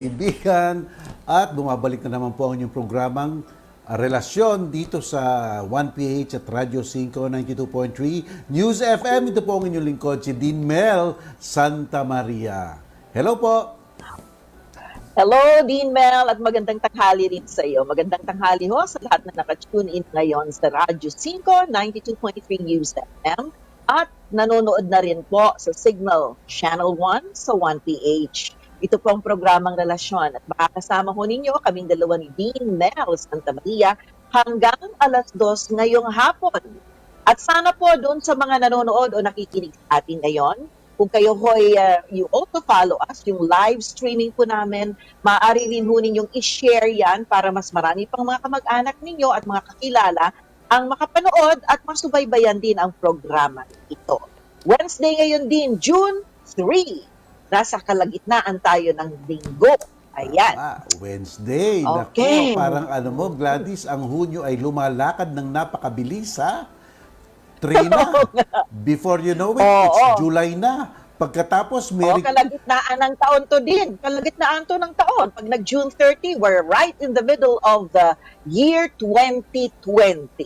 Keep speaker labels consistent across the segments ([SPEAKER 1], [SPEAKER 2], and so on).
[SPEAKER 1] Kaibigan, at bumabalik na naman po ang inyong programang Relasyon dito sa 1PH at Radyo 5 92.3 News FM. Ito po ang inyong lingkod, si Dean Mel Santa Maria. Hello po!
[SPEAKER 2] Hello, Dean Mel, at magandang tanghali rin sa iyo. Magandang tanghali ho sa lahat na nakatune in ngayon sa Radyo 5, 92.3 News FM at nanonood na rin po sa Signal Channel 1 sa 1PH. Ito po ang programang Relasyon at makakasama ho ninyo kaming dalawa ni Dean Mel Santa Maria hanggang alas 2 ngayong hapon. At sana po doon sa mga nanonood o nakikinig sa atin ngayon, kung kayo ho'y you also follow us, yung live streaming po namin, maaari rin ho ninyong i-share yan para mas marami pang mga kamag-anak ninyo at mga kakilala ang makapanood at masubaybayan din ang programa ito. Wednesday ngayon din, June 3. Nasa kalagitnaan tayo ng linggo. Ayan.
[SPEAKER 1] Wednesday.
[SPEAKER 2] Okay.
[SPEAKER 1] Naku, parang mo, Gladys, ang Hunyo ay lumalakad ng napakabilis, ha? Trina, before you know it, it's July na. Pagkatapos,
[SPEAKER 2] kalagitnaan ng taon to din. Kalagitnaan to ng taon. Pag nag-June 30, we're right in the middle of the year 2020.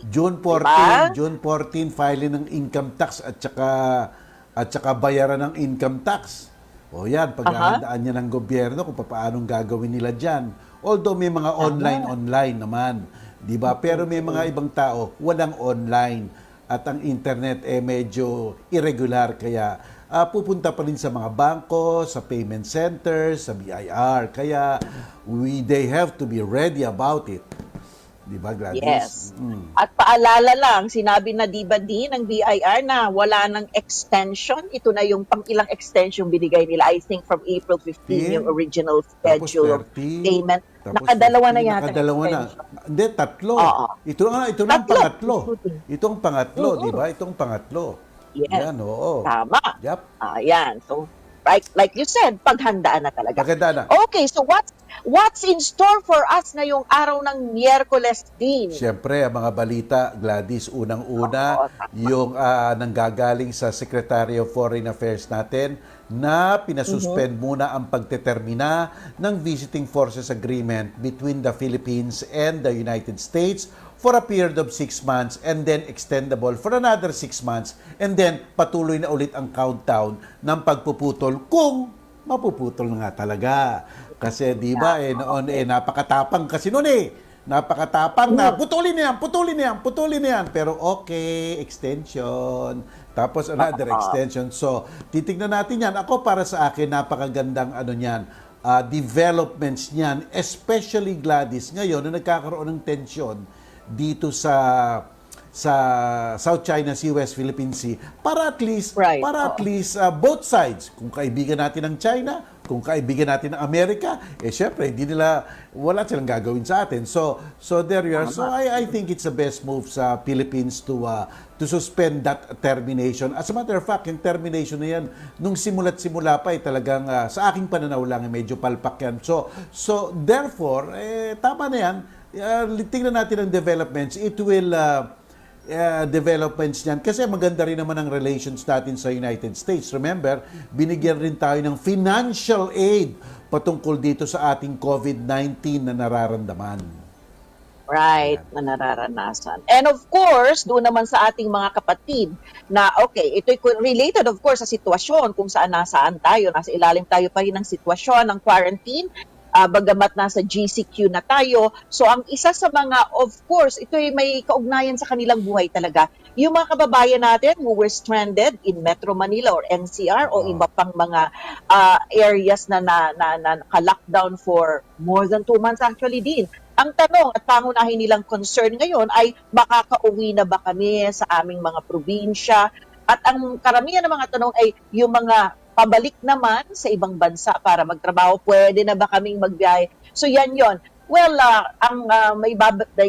[SPEAKER 1] June 14, June 14, filing ng income tax at saka bayaran ng income tax. O yan, paghahandaan niya ng gobyerno kung paano gagawin nila dyan. Although may mga online naman, di ba? Pero may mga ibang tao, walang online. At ang internet medyo irregular, kaya pupunta pa rin sa mga bangko, sa payment centers, sa BIR. Kaya they have to be ready about it. Di ba, Gladys?
[SPEAKER 2] Yes. At paalala lang, sinabi na di ba din ng BIR na wala ng extension. Ito na yung pang-ilang extension binigay nila. I think from April 15 yung original schedule of payment. Nakadalawa na yata.
[SPEAKER 1] Nakadalawa na. Hindi, tatlo. Ito na ang pangatlo. Itong pangatlo, di ba? Itong pangatlo.
[SPEAKER 2] Yes.
[SPEAKER 1] Yan, oo.
[SPEAKER 2] Tama.
[SPEAKER 1] Yep.
[SPEAKER 2] Ayan. So, like you said, paghandaan na talaga.
[SPEAKER 1] Paghandaan na.
[SPEAKER 2] Okay, so what's in store for us ngayong araw ng Miyerkules din?
[SPEAKER 1] Siyempre, ang mga balita, Gladys, unang-una, yung nanggagaling sa Secretary of Foreign Affairs natin na pinasuspend muna ang pagdetermina ng Visiting Forces Agreement between the Philippines and the United States for a period of 6 months and then extendable for another 6 months and then patuloy na ulit ang countdown ng pagpuputol kung mapuputol na nga talaga. Kasi di ba noon napakatapang kasi noon napakatapang na putulin na yan. Pero okay, extension. Tapos another extension. So, titignan natin yan. Ako para sa akin, napakagandang niyan, developments niyan, especially Gladys, ngayon na nagkakaroon ng tension dito sa South China Sea, West Philippine Sea, para at least both sides, kung kaibigan natin ng China, kung kaibigan natin ng Amerika, syempre wala silang gagawin sa atin. So there you are. So I think it's the best move sa Philippines to suspend that termination. As a matter of fact, yung termination na yan, nung simula't-simula pa talagang sa aking pananaw lang medyo palpak yan. So therefore, tama na yan. Tingnan natin ang developments. It will developments niyan. Kasi maganda rin naman ang relations natin sa United States. Remember, binigyan rin tayo ng financial aid patungkol dito sa ating COVID-19 na nararamdaman.
[SPEAKER 2] Right, na nararanasan. And of course, doon naman sa ating mga kapatid na ito'y related of course sa sitwasyon kung nasaan tayo, nasa ilalim tayo pa rin ng sitwasyon ng quarantine. Bagamat nasa GCQ na tayo. So ang isa sa mga, of course, ito'y may kaugnayan sa kanilang buhay talaga. Yung mga kababayan natin who were stranded in Metro Manila or NCR o iba pang mga areas na naka-lockdown for more than 2 months actually din. Ang tanong at pangunahin nilang concern ngayon ay makakauwi na ba kami sa aming mga probinsya? At ang karamihan ng mga tanong ay yung mga pabalik naman sa ibang bansa para magtrabaho, pwede na ba kaming magbiyahe? So yan yon. Well, ang may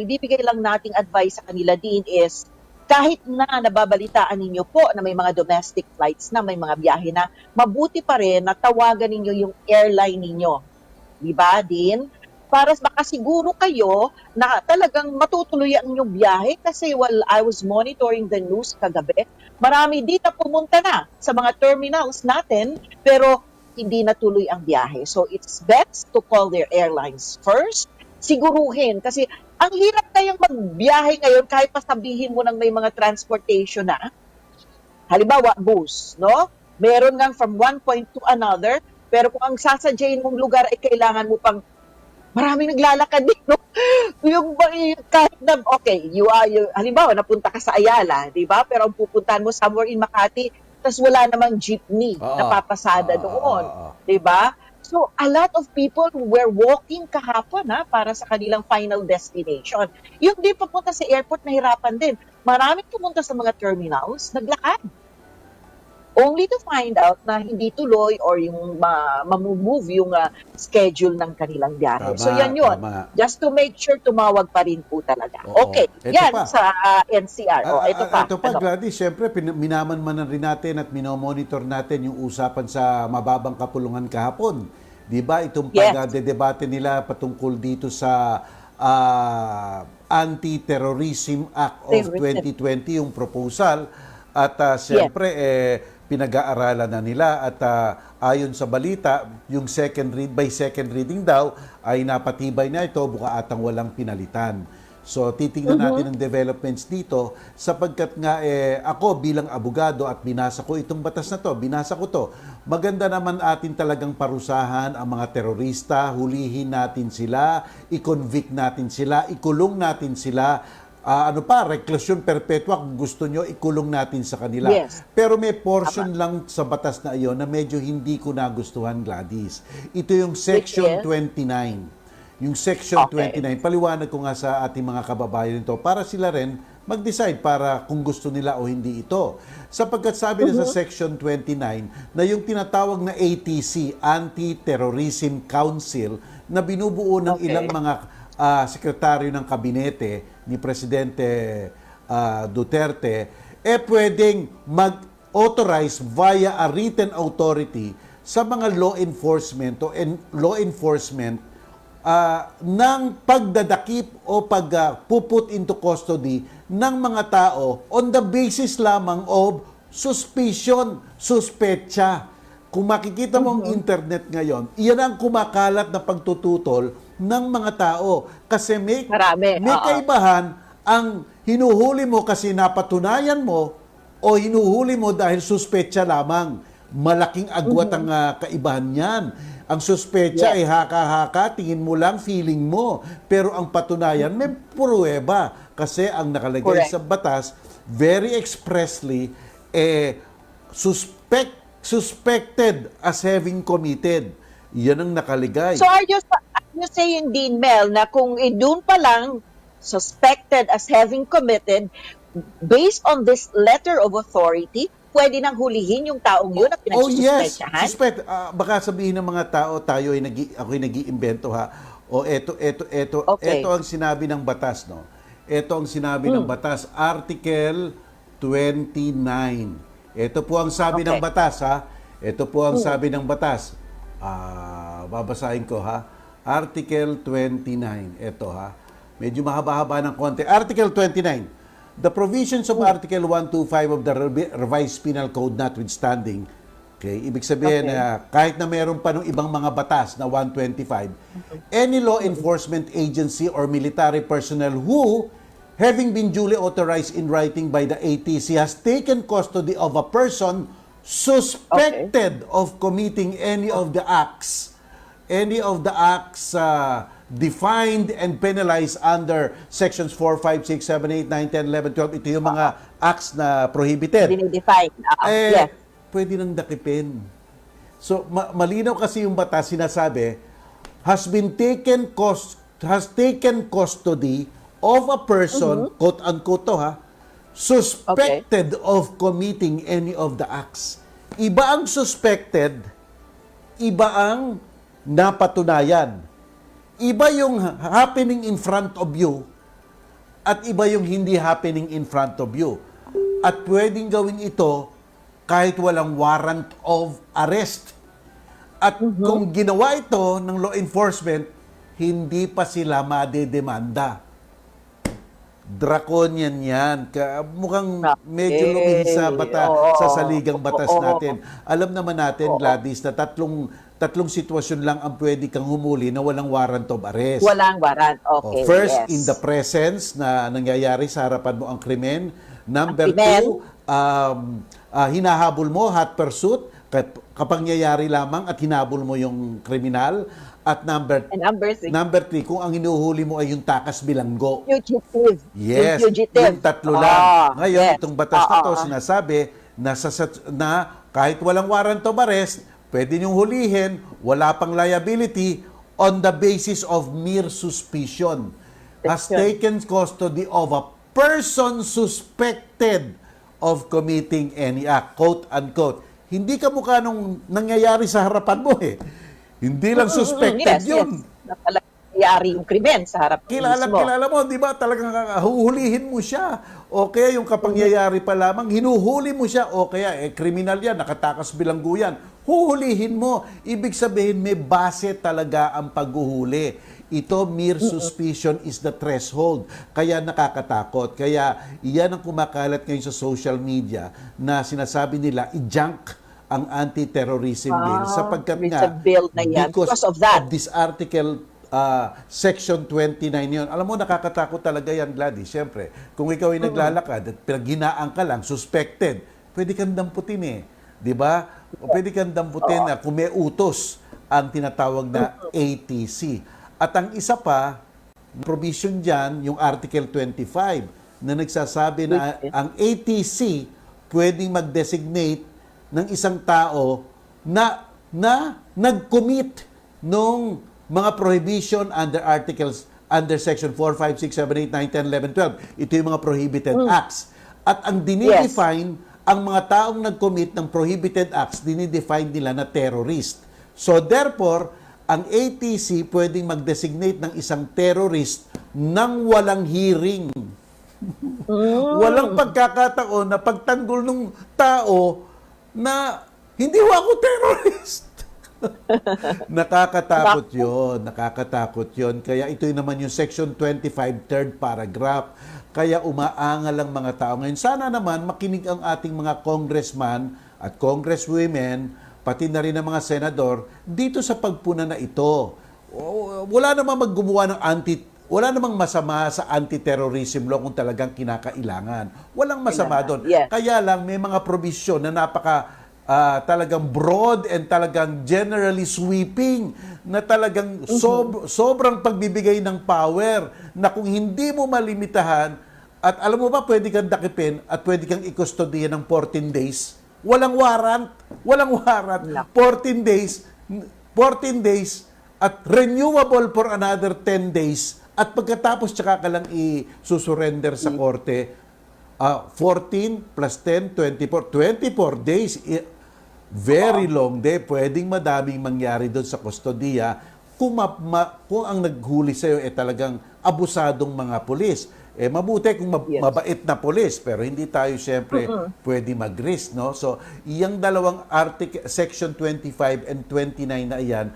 [SPEAKER 2] ibibigay lang nating advice sa kanila din is kahit na nababalitaan ninyo po na may mga domestic flights na, may mga biyahe na, mabuti pa rin na tawagan ninyo yung airline ninyo. Di ba, din? Para makasiguro kayo na talagang matutuloy ang inyong biyahe kasi while I was monitoring the news kagabi, marami dito pumunta na sa mga terminals natin pero hindi natuloy ang biyahe. So it's best to call their airlines first, siguruhin kasi ang hirap kayang magbiyahe ngayon kahit pa sabihin mo nang may mga transportation na. Halimbawa, bus, no? Meron ngang from one point to another, pero kung ang sasadyain mong lugar ay kailangan mo pang maraming naglalakad din, no? Kahit na, okay, halimbawa, napunta ka sa Ayala, di ba? Pero ang pupuntahan mo somewhere in Makati, tas wala namang jeepney na papasada doon, di ba? So, a lot of people were walking kahapon para sa kanilang final destination. Yung di papunta sa airport, nahirapan din. Maraming pumunta sa mga terminals, naglakad. Only to find out na hindi tuloy or yung mamove yung schedule ng kanilang biyahe. So yan yun.
[SPEAKER 1] Tama.
[SPEAKER 2] Just to make sure tumawag pa rin po talaga.
[SPEAKER 1] Oo.
[SPEAKER 2] Okay,
[SPEAKER 1] Ito
[SPEAKER 2] yan
[SPEAKER 1] pa.
[SPEAKER 2] sa NCR. Ito pa.
[SPEAKER 1] Ito pa, Gladys, siyempre, minamanmanan rin natin at minomonitor natin yung usapan sa mababang kapulungan kahapon. Di ba? Itong pagdedebate nila patungkol dito sa Anti-Terrorism Act of 2020, yung proposal. At siyempre, pinag-aaralan na nila at ayon sa balita, yung by second reading daw ay napatibay na ito, buka atang walang pinalitan. So titingnan natin ang developments dito sapagkat nga ako bilang abogado at binasa ko itong batas na to, binasa ko to. Maganda naman atin talagang parusahan ang mga terorista, hulihin natin sila, i-convict natin sila, ikulong natin sila. Reklusyon perpetua kung gusto nyo, ikulong natin sa kanila.
[SPEAKER 2] Yes.
[SPEAKER 1] Pero may portion lang sa batas na iyon na medyo hindi ko nagustuhan, Gladys. Ito yung Section 29. Yung Section 29, paliwanag ko nga sa ating mga kababayan ito para sila rin mag-decide para kung gusto nila o hindi ito. Sapagkat sabi na sa Section 29 na yung tinatawag na ATC, Anti-Terrorism Council, na binubuo ng ilang mga sekretaryo ng kabinete ni Presidente Duterte, pwedeng mag-authorize via a written authority sa mga law enforcement ng pagdadakip o put into custody ng mga tao on the basis lamang of suspicion, suspecha. Kung makikita mo ang internet ngayon, iyan ang kumakalat na pagtututol ng mga tao. Kasi may kaibahan ang hinuhuli mo kasi napatunayan mo o hinuhuli mo dahil suspecha lamang. Malaking agwat ang kaibahan niyan. Ang suspecha ay haka-haka, tingin mo lang, feeling mo. Pero ang patunayan, may pruweba. Kasi ang nakalagay sa batas, very expressly, suspected as having committed. Yan ang nakaligay.
[SPEAKER 2] So are you saying din, Mel, na kung doon pa lang suspected as having committed, based on this letter of authority, pwede nang hulihin yung taong yun na pinagsususpetsahan?
[SPEAKER 1] Yes. Baka sabihin ng mga tao, ako'y nag-iimbento ha. Ito ang sinabi ng batas, no? Ito ang sinabi ng batas, Article 29. Ito po ang sabi ng batas, ha? Ito po ang sabi ng batas. Babasahin ko, ha? Article 29. Ito, ha? Medyo mahaba-haba ng konti. Article 29. The provisions of Article 125 of the Revised Penal Code notwithstanding, ibig sabihin na kahit na meron pa ng ibang mga batas na 125, any law enforcement agency or military personnel who, having been duly authorized in writing by the ATC, has taken custody of a person suspected of committing any of the acts defined and penalized under sections 4, 5, 6, 7, 8, 9, 10, 11, 12. Ito yung mga acts na prohibited.
[SPEAKER 2] Dinidefine. Yes.
[SPEAKER 1] Pwede nang dakipin. So, malinaw kasi yung batas, sinasabi, has taken custody of a person, quote-unquote to ha, suspected of committing any of the acts. Iba ang suspected, iba ang napatunayan. Iba yung happening in front of you at iba yung hindi happening in front of you. At pwedeng gawin ito kahit walang warrant of arrest. At kung ginawa ito ng law enforcement, hindi pa sila madedemanda. draconian yan. Mukhang medyo
[SPEAKER 2] Okay.
[SPEAKER 1] lumihis sa sa
[SPEAKER 2] Oo.
[SPEAKER 1] saligang batas
[SPEAKER 2] Oo.
[SPEAKER 1] natin. Alam naman natin,
[SPEAKER 2] Oo.
[SPEAKER 1] Gladys, na tatlong sitwasyon lang ang pwede kang humuli na walang warrant of arrest.
[SPEAKER 2] Walang warrant.
[SPEAKER 1] Oh,
[SPEAKER 2] Okay,
[SPEAKER 1] first,
[SPEAKER 2] yes.
[SPEAKER 1] in the presence na nangyayari sa harapan mo ang krimen. Number
[SPEAKER 2] Ang krimen.
[SPEAKER 1] two, hinahabol mo, hot pursuit, kapag nangyayari lamang at hinabol mo yung kriminal. At
[SPEAKER 2] And number 6,
[SPEAKER 1] number three, kung ang hinuhuli mo ay yung takas bilanggo.
[SPEAKER 2] fugitive.
[SPEAKER 1] Yes,
[SPEAKER 2] Yung fugitive.
[SPEAKER 1] yung tatlo lang. Ngayon,
[SPEAKER 2] yes.
[SPEAKER 1] itong batas na to,
[SPEAKER 2] Oo.
[SPEAKER 1] sinasabi na kahit walang warrant of arrest, pwede niyong hulihin, wala pang liability, on the basis of mere suspicion. Has taken custody of a person suspected of committing any act. Quote, unquote. Hindi ka mukha nung nangyayari sa harapan mo eh. Hindi lang suspected yun.
[SPEAKER 2] Yes. Na talagang nangyari yung krimen sa harap mismo.
[SPEAKER 1] Kilala mo, di ba? Talagang huhulihin mo siya. O kaya yung kapangyayari pa lamang, hinuhuli mo siya. O kaya, kriminal yan, nakatakas bilanggo yan. Huhulihin mo. Ibig sabihin, may base talaga ang paghuhuli. Ito, mere suspicion is the threshold. Kaya nakakatakot. Kaya iyan ang kumakalat ngayon sa social media na sinasabi nila, i-junk ang anti-terrorism bill sapagkat nga
[SPEAKER 2] bill na yan. Because of that.
[SPEAKER 1] this article section 29 yun. Alam mo, nakakatakot talaga yan, Gladys. Siyempre, kung ikaw ay naglalakad at pinaghinaan ka lang, suspected, pwede kang damputin eh. Di ba? O pwede kang damputin na kung may utos ang tinatawag na ATC. At ang isa pa, provision dyan, yung article 25 na nagsasabi na ang ATC pwedeng mag-designate ng isang tao na nag-commit nung mga prohibition under section 4, 5, 6, 7, 8, 9, 10, 11, 12. Ito yung mga prohibited acts. At ang dinidefine, ang mga taong nag-commit ng prohibited acts, dinidefine nila na terrorist. So therefore, ang ATC pwedeng mag-designate ng isang terrorist nang walang hearing. Walang pagkakataon na pagtanggol ng tao na hindi ako terrorist. Nakakatakot yun. Kaya ito naman yung section 25, third paragraph. Kaya umaangal ang mga tao. Ngayon, sana naman makinig ang ating mga congressman at congresswomen, pati na rin ang mga senador, dito sa pagpuna na ito. Wala namang maggumawa ng wala namang masama sa anti-terrorism law kung talagang kinakailangan. Walang masama doon.
[SPEAKER 2] Yes.
[SPEAKER 1] Kaya lang may mga provision na talagang broad and talagang generally sweeping na talagang sobrang pagbibigay ng power na kung hindi mo malimitahan at alam mo ba pwede kang dakipin at pwede kang ikustodiyan ng 14 days. Walang warrant. 14 days at renewable for another 10 days. At pagkatapos, tsaka ka lang i-surrender sa korte, 14 plus 10, 24 days. Very long day. Pwedeng madaming mangyari doon sa kustodiya kung ang naghuli sa'yo talagang abusadong mga pulis. Mabuti kung mabait na pulis, pero hindi tayo siyempre pwede mag-risk, no? So, iyang dalawang section 25 and 29 na iyan,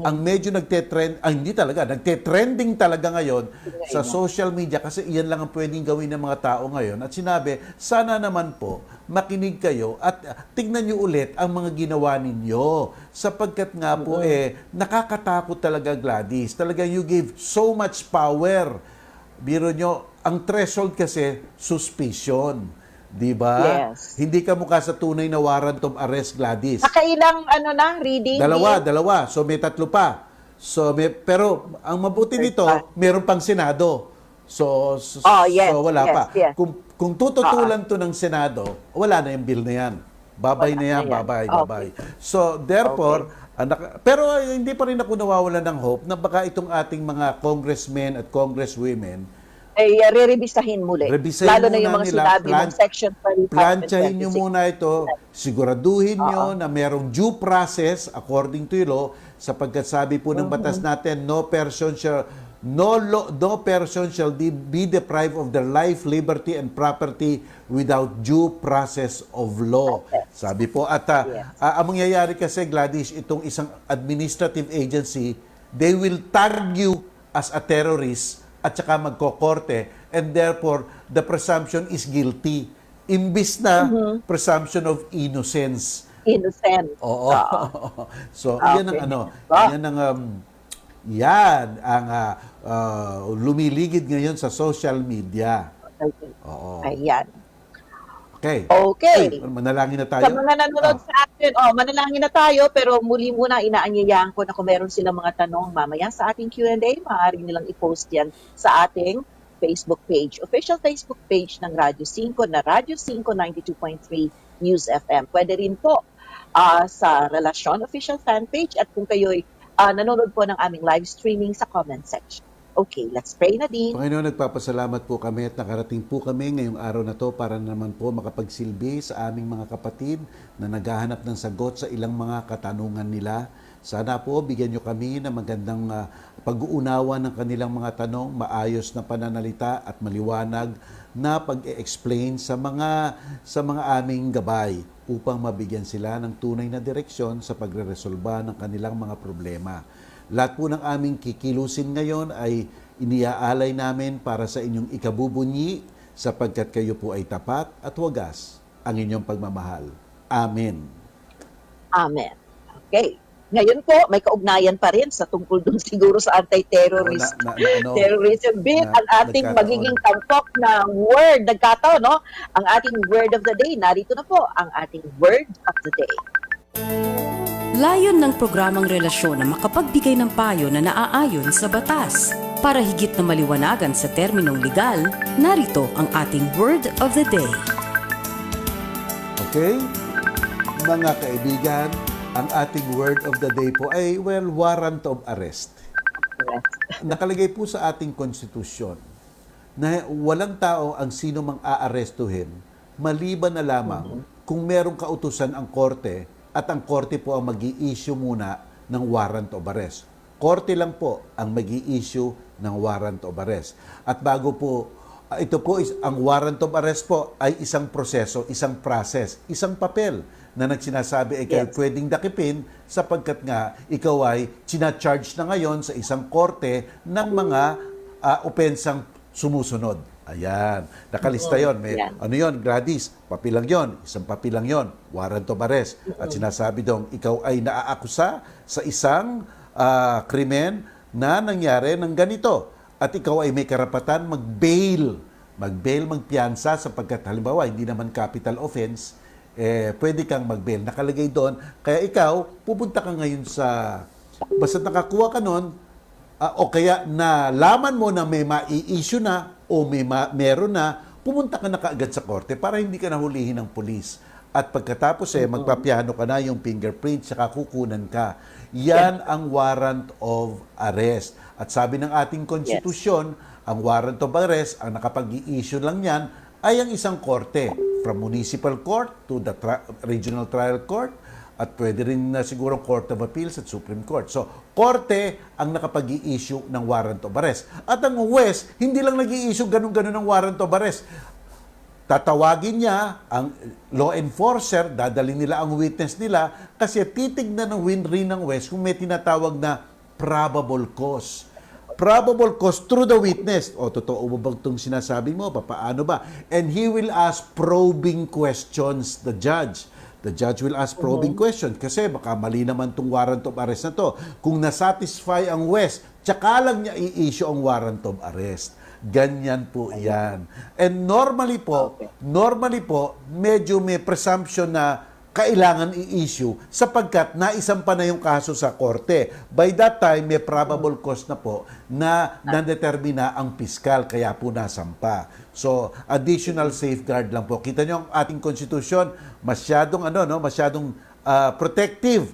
[SPEAKER 1] ang medyo nagte-trending talaga ngayon sa social media kasi iyan lang ang pwedeng gawin ng mga tao ngayon. At sinabi, sana naman po, makinig kayo at tignan nyo ulit ang mga ginawa ninyo. Sapagkat nga po, nakakatakot talaga, Gladys. Talaga, you give so much power. Biro nyo, ang threshold kasi, suspicion. Di ba?
[SPEAKER 2] Yes.
[SPEAKER 1] Hindi ka mukha sa tunay na warrant of arrest, Gladys.
[SPEAKER 2] Nakailang reading?
[SPEAKER 1] Dalawa. So, may tatlo pa. So, pero, ang mabuti nito, meron pang Senado. So wala pa.
[SPEAKER 2] Yes.
[SPEAKER 1] Kung tututulan to ng Senado, wala na yung bill na yan. Babay na yan. Babay. So, therefore, pero hindi pa rin ako nawawalan ng hope na baka itong ating mga congressmen at congresswomen
[SPEAKER 2] ay re-revisahin muli. Lalo na yung mga sinabi ng Section 35
[SPEAKER 1] Plantsahin
[SPEAKER 2] and
[SPEAKER 1] nyo
[SPEAKER 2] 26.
[SPEAKER 1] muna ito. Siguraduhin nyo na merong due process according to law sapagkat sabi po ng batas natin, no person shall be deprived of their life, liberty, and property without due process of law. Sabi po. At ang mangyayari kasi, Gladys, itong isang administrative agency, they will tag you as a terrorist at saka magkokorte and therefore the presumption is guilty. Imbis na presumption of innocence.
[SPEAKER 2] Innocent.
[SPEAKER 1] Oo.
[SPEAKER 2] Oo.
[SPEAKER 1] So, yan ang
[SPEAKER 2] Okay.
[SPEAKER 1] ano,
[SPEAKER 2] Ah,
[SPEAKER 1] yan ang lumiligid ngayon sa social media.
[SPEAKER 2] okay.
[SPEAKER 1] Oo.
[SPEAKER 2] Ayan.
[SPEAKER 1] Okay.
[SPEAKER 2] Okay.
[SPEAKER 1] Ay, manalangin na
[SPEAKER 2] Sa
[SPEAKER 1] tayo.
[SPEAKER 2] mga nanonood sa atin, manalangin na tayo, pero muli muna inaanyayahan ko na kung meron silang mga tanong mamaya sa ating Q&A, maaari nilang i-post yan sa ating Facebook page, official Facebook page ng Radyo 5 na Radyo 5 92.3 News FM. Pwede rin po sa Relasyon official fan page, at kung kayo'y nanonood po ng aming live streaming sa comment section. Okay, let's pray na din.
[SPEAKER 1] Panginoon, nagpapasalamat po kami at nakarating po kami ngayong araw na to para naman po makapagsilbi sa aming mga kapatid na naghahanap ng sagot sa ilang mga katanungan nila. Sana po bigyan nyo kami ng magandang pag-uunawa ng kanilang mga tanong, maayos na pananalita at maliwanag na pag-e-explain sa mga aming gabay upang mabigyan sila ng tunay na direksyon sa pagreresolba ng kanilang mga problema. Lahat po ng aming kikilusin ngayon ay iniaalay namin para sa inyong ikabubunyi sapagkat kayo po ay tapat at wagas ang inyong pagmamahal. Amen.
[SPEAKER 2] Amen. Okay. Ngayon po, may kaugnayan pa rin sa tungkol dun siguro sa anti-terrorist terrorism bill, ang ating magiging tampok na word. Nagkataon, no? Ang ating word of the day. Narito na po ang ating word of the day.
[SPEAKER 3] Layon ng programang relasyon na makapagbigay ng payo na naaayon sa batas. Para higit na maliwanagan sa terminong legal, narito ang ating word of the day.
[SPEAKER 1] Okay? Mga kaibigan, ang ating word of the day po ay, warrant of arrest. Nakalagay po sa ating konstitusyon na walang tao ang sino mang aarestuhin maliban na lamang kung merong kautusan ang korte at ang korte po ang mag-i-issue muna ng warrant of arrest. Korte lang po ang mag-i-issue ng warrant of arrest. At bago po, ito po, ang warrant of arrest po ay isang proseso, isang process, isang papel na nagsinasabi ay kayo pwedeng dakipin sapagkat nga ikaw ay charge na ngayon sa isang korte ng mga opensang sumusunod. Ayan. Nakalista yon. May, ano yon, Gladys? Papilang yon. Isang papilang yon. Warrant of arrest. At sinasabi dong, ikaw ay naaakusa sa isang krimen na nangyari ng ganito. At ikaw ay may karapatan mag-bail. Mag-bail, magpiyansa sapagkat halimbawa, hindi naman capital offense, pwede kang mag-bail. Nakalagay doon. Kaya ikaw, pupunta ka ngayon sa, basta nakakuha ka nun, o kaya nalaman mo na may mai-issue na o meron na, pumunta ka na kaagad sa korte para hindi ka nahulihin ng pulis. At pagkatapos magpapiano ka na yung fingerprint, saka kukunan ka. Yan ang warrant of arrest. At sabi ng ating konstitusyon, ang warrant of arrest, ang nakapag-i-issue lang yan, ay ang isang korte. From municipal court to the regional trial court, at pwede rin na siguro Court of Appeals at Supreme Court. So, korte ang nakapag-i-issue ng warrant of arrest. At ang huwes, hindi lang nag-i-issue ganun-ganun ng warrant of arrest. Tatawagin niya ang law enforcer, dadalhin nila ang witness nila, kasi titignan ng rin ng huwes kung may tinatawag na probable cause. Probable cause through the witness. O, totoo ba itong sinasabi mo? Paano ba? And he will ask probing questions, the judge. The judge will ask probing questions kasi baka mali naman itong warrant of arrest na to. Kung nasatisfy ang West, tsaka lang niya i-issue ang warrant of arrest. Ganyan po yan. And normally po, medyo may presumption na kailangan i-issue sapagkat naisampa na yung kaso sa korte. By that time, may probable cause na po na nandetermina ang piskal, kaya po nasampa. So, additional safeguard lang po. Kita nyo ang ating konstitusyon, masyadong protective.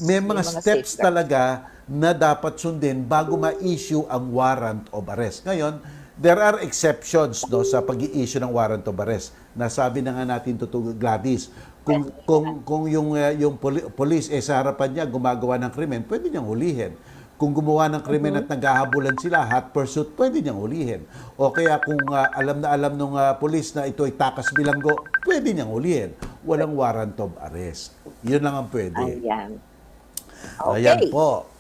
[SPEAKER 1] May mga steps talaga na dapat sundin bago ma-issue ang warrant of arrest. Ngayon, there are exceptions sa pag-i-issue ng warrant of arrest. Nasabi na nga natin Gladys, kung yung police sa harapan niya gumagawa ng krimen, pwede niyang hulihin. Kung gumawa ng krimen at naghahabulan sila, hot pursuit, pwede niyang hulihin. O kaya kung alam ng police na ito ay takas bilanggo, pwede niyang hulihin. Walang warrant of arrest. Yun lang ang pwede.
[SPEAKER 2] Ayan. Okay.
[SPEAKER 1] Ayan po.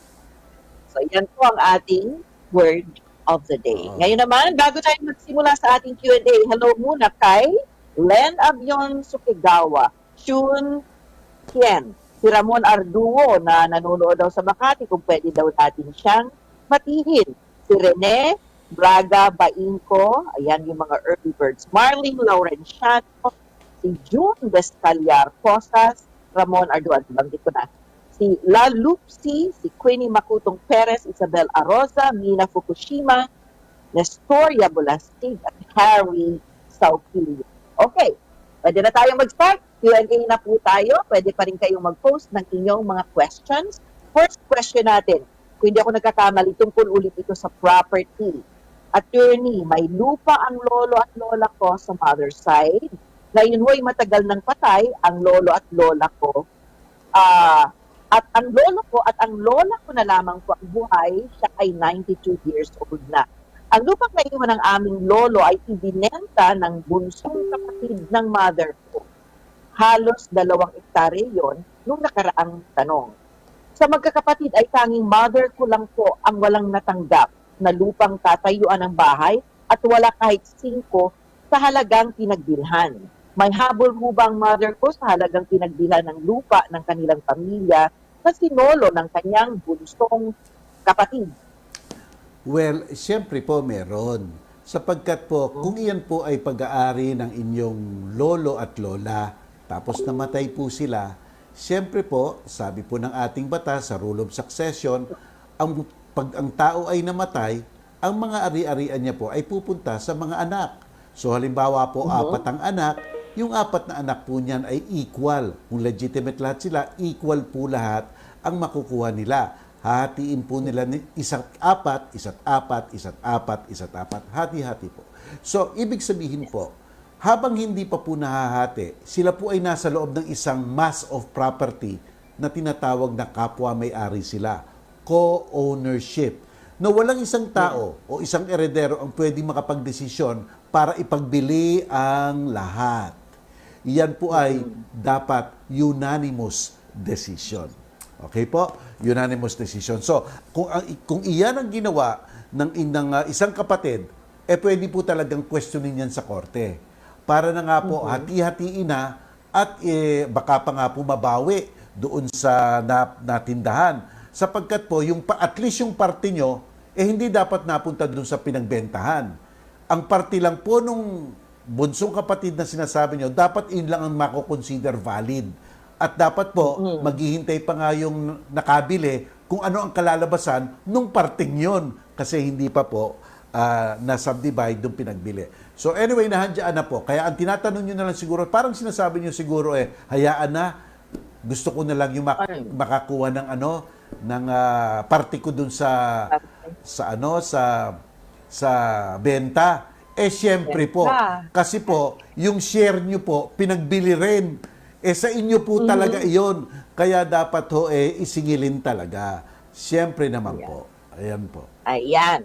[SPEAKER 2] So, yan po ang ating word of the day. Ngayon naman, bago tayo magsimula sa ating Q&A, hello muna kay Len Avion Sukigawa, Shun Kien, si Ramon Arduo na nanonood daw sa Makati, kung pwede daw natin siyang matihin. Si Rene Braga Bainco, ayan yung mga early birds. Marlene Laurenciano, si June Descaliar Cosas, Ramon Arduo, banggit ko na. Si La Lupsi, si Queenie Makutong Perez, Isabel Aroza, Mina Fukushima, Nestoria Bulastig, at Harry Saukilio. Okay, pwede na tayong mag-start. Q&A na po tayo. Pwede pa rin kayong mag-post ng inyong mga questions. First question natin, kung hindi ako nagkakamali, tungkol ulit ito sa property. Attorney, may lupa ang lolo at lola ko sa mother's side. Ngayon ho'y matagal nang patay ang lolo at lola ko. At ang lolo ko at ang lola ko na lamang po ang buhay, siya ay 92 years old na. Ang lupang naiwan ng aming lolo ay ibinenta ng bunsong kapatid ng mother ko. Halos 2 hektarya yon nung nakaraang tanong. Sa magkakapatid ay tanging mother ko lang po ang walang natanggap na lupang tatayuan ng bahay at wala kahit 5 sa halagang pinagbilhan. May habol hubang mother ko sa halagang pinagbilhan ng lupa ng kanilang pamilya na sinolo ng kanyang bunsong kapatid.
[SPEAKER 1] Well, siyempre po meron. Sapagkat po, kung iyan po ay pag-aari ng inyong lolo at lola, tapos namatay po sila, siyempre po, sabi po ng ating batas sa rule of succession, pag ang tao ay namatay, ang mga ari-arian niya po ay pupunta sa mga anak. So halimbawa po, 4 ang anak, yung 4 na anak po niyan ay equal. Kung legitimate lahat sila, equal po lahat ang makukuha nila. Hahatiin po nila isa't apat, hati-hati po. So, ibig sabihin po, habang hindi pa po nahahati, sila po ay nasa loob ng isang mass of property na tinatawag na kapwa may-ari sila. Co-ownership. Na walang isang tao o isang eredero ang pwedeng makapagdesisyon para ipagbili ang lahat. Iyan po ay dapat unanimous decision. Okay po? Unanimous decision. So, kung iyan ang ginawa ng isang kapatid, pwede po talagang questionin yan sa korte. Para na nga po, hati-hatiin na at baka pa nga po mabawi doon sa natindahan. Sapagkat po, at least yung parte nyo, hindi dapat napunta doon sa pinagbentahan. Ang parte lang po nung bunsong kapatid na sinasabi nyo, dapat yun lang ang mako-consider valid. At dapat po, maghihintay pa nga yung nakabili kung ano ang kalalabasan nung parting yun. Kasi hindi pa po na-subdivide yung pinagbili. So anyway, nahandyaan na po. Kaya ang tinatanong nyo na lang siguro, parang sinasabi nyo siguro hayaan na, gusto ko na lang yung makakuha ng ng parte ko dun sa benta. Siyempre po, kasi po, yung share nyo po, pinagbili rin. Sa inyo po talaga iyon. Kaya dapat isingilin talaga. Siyempre naman po. Ayan po.
[SPEAKER 2] Ayan.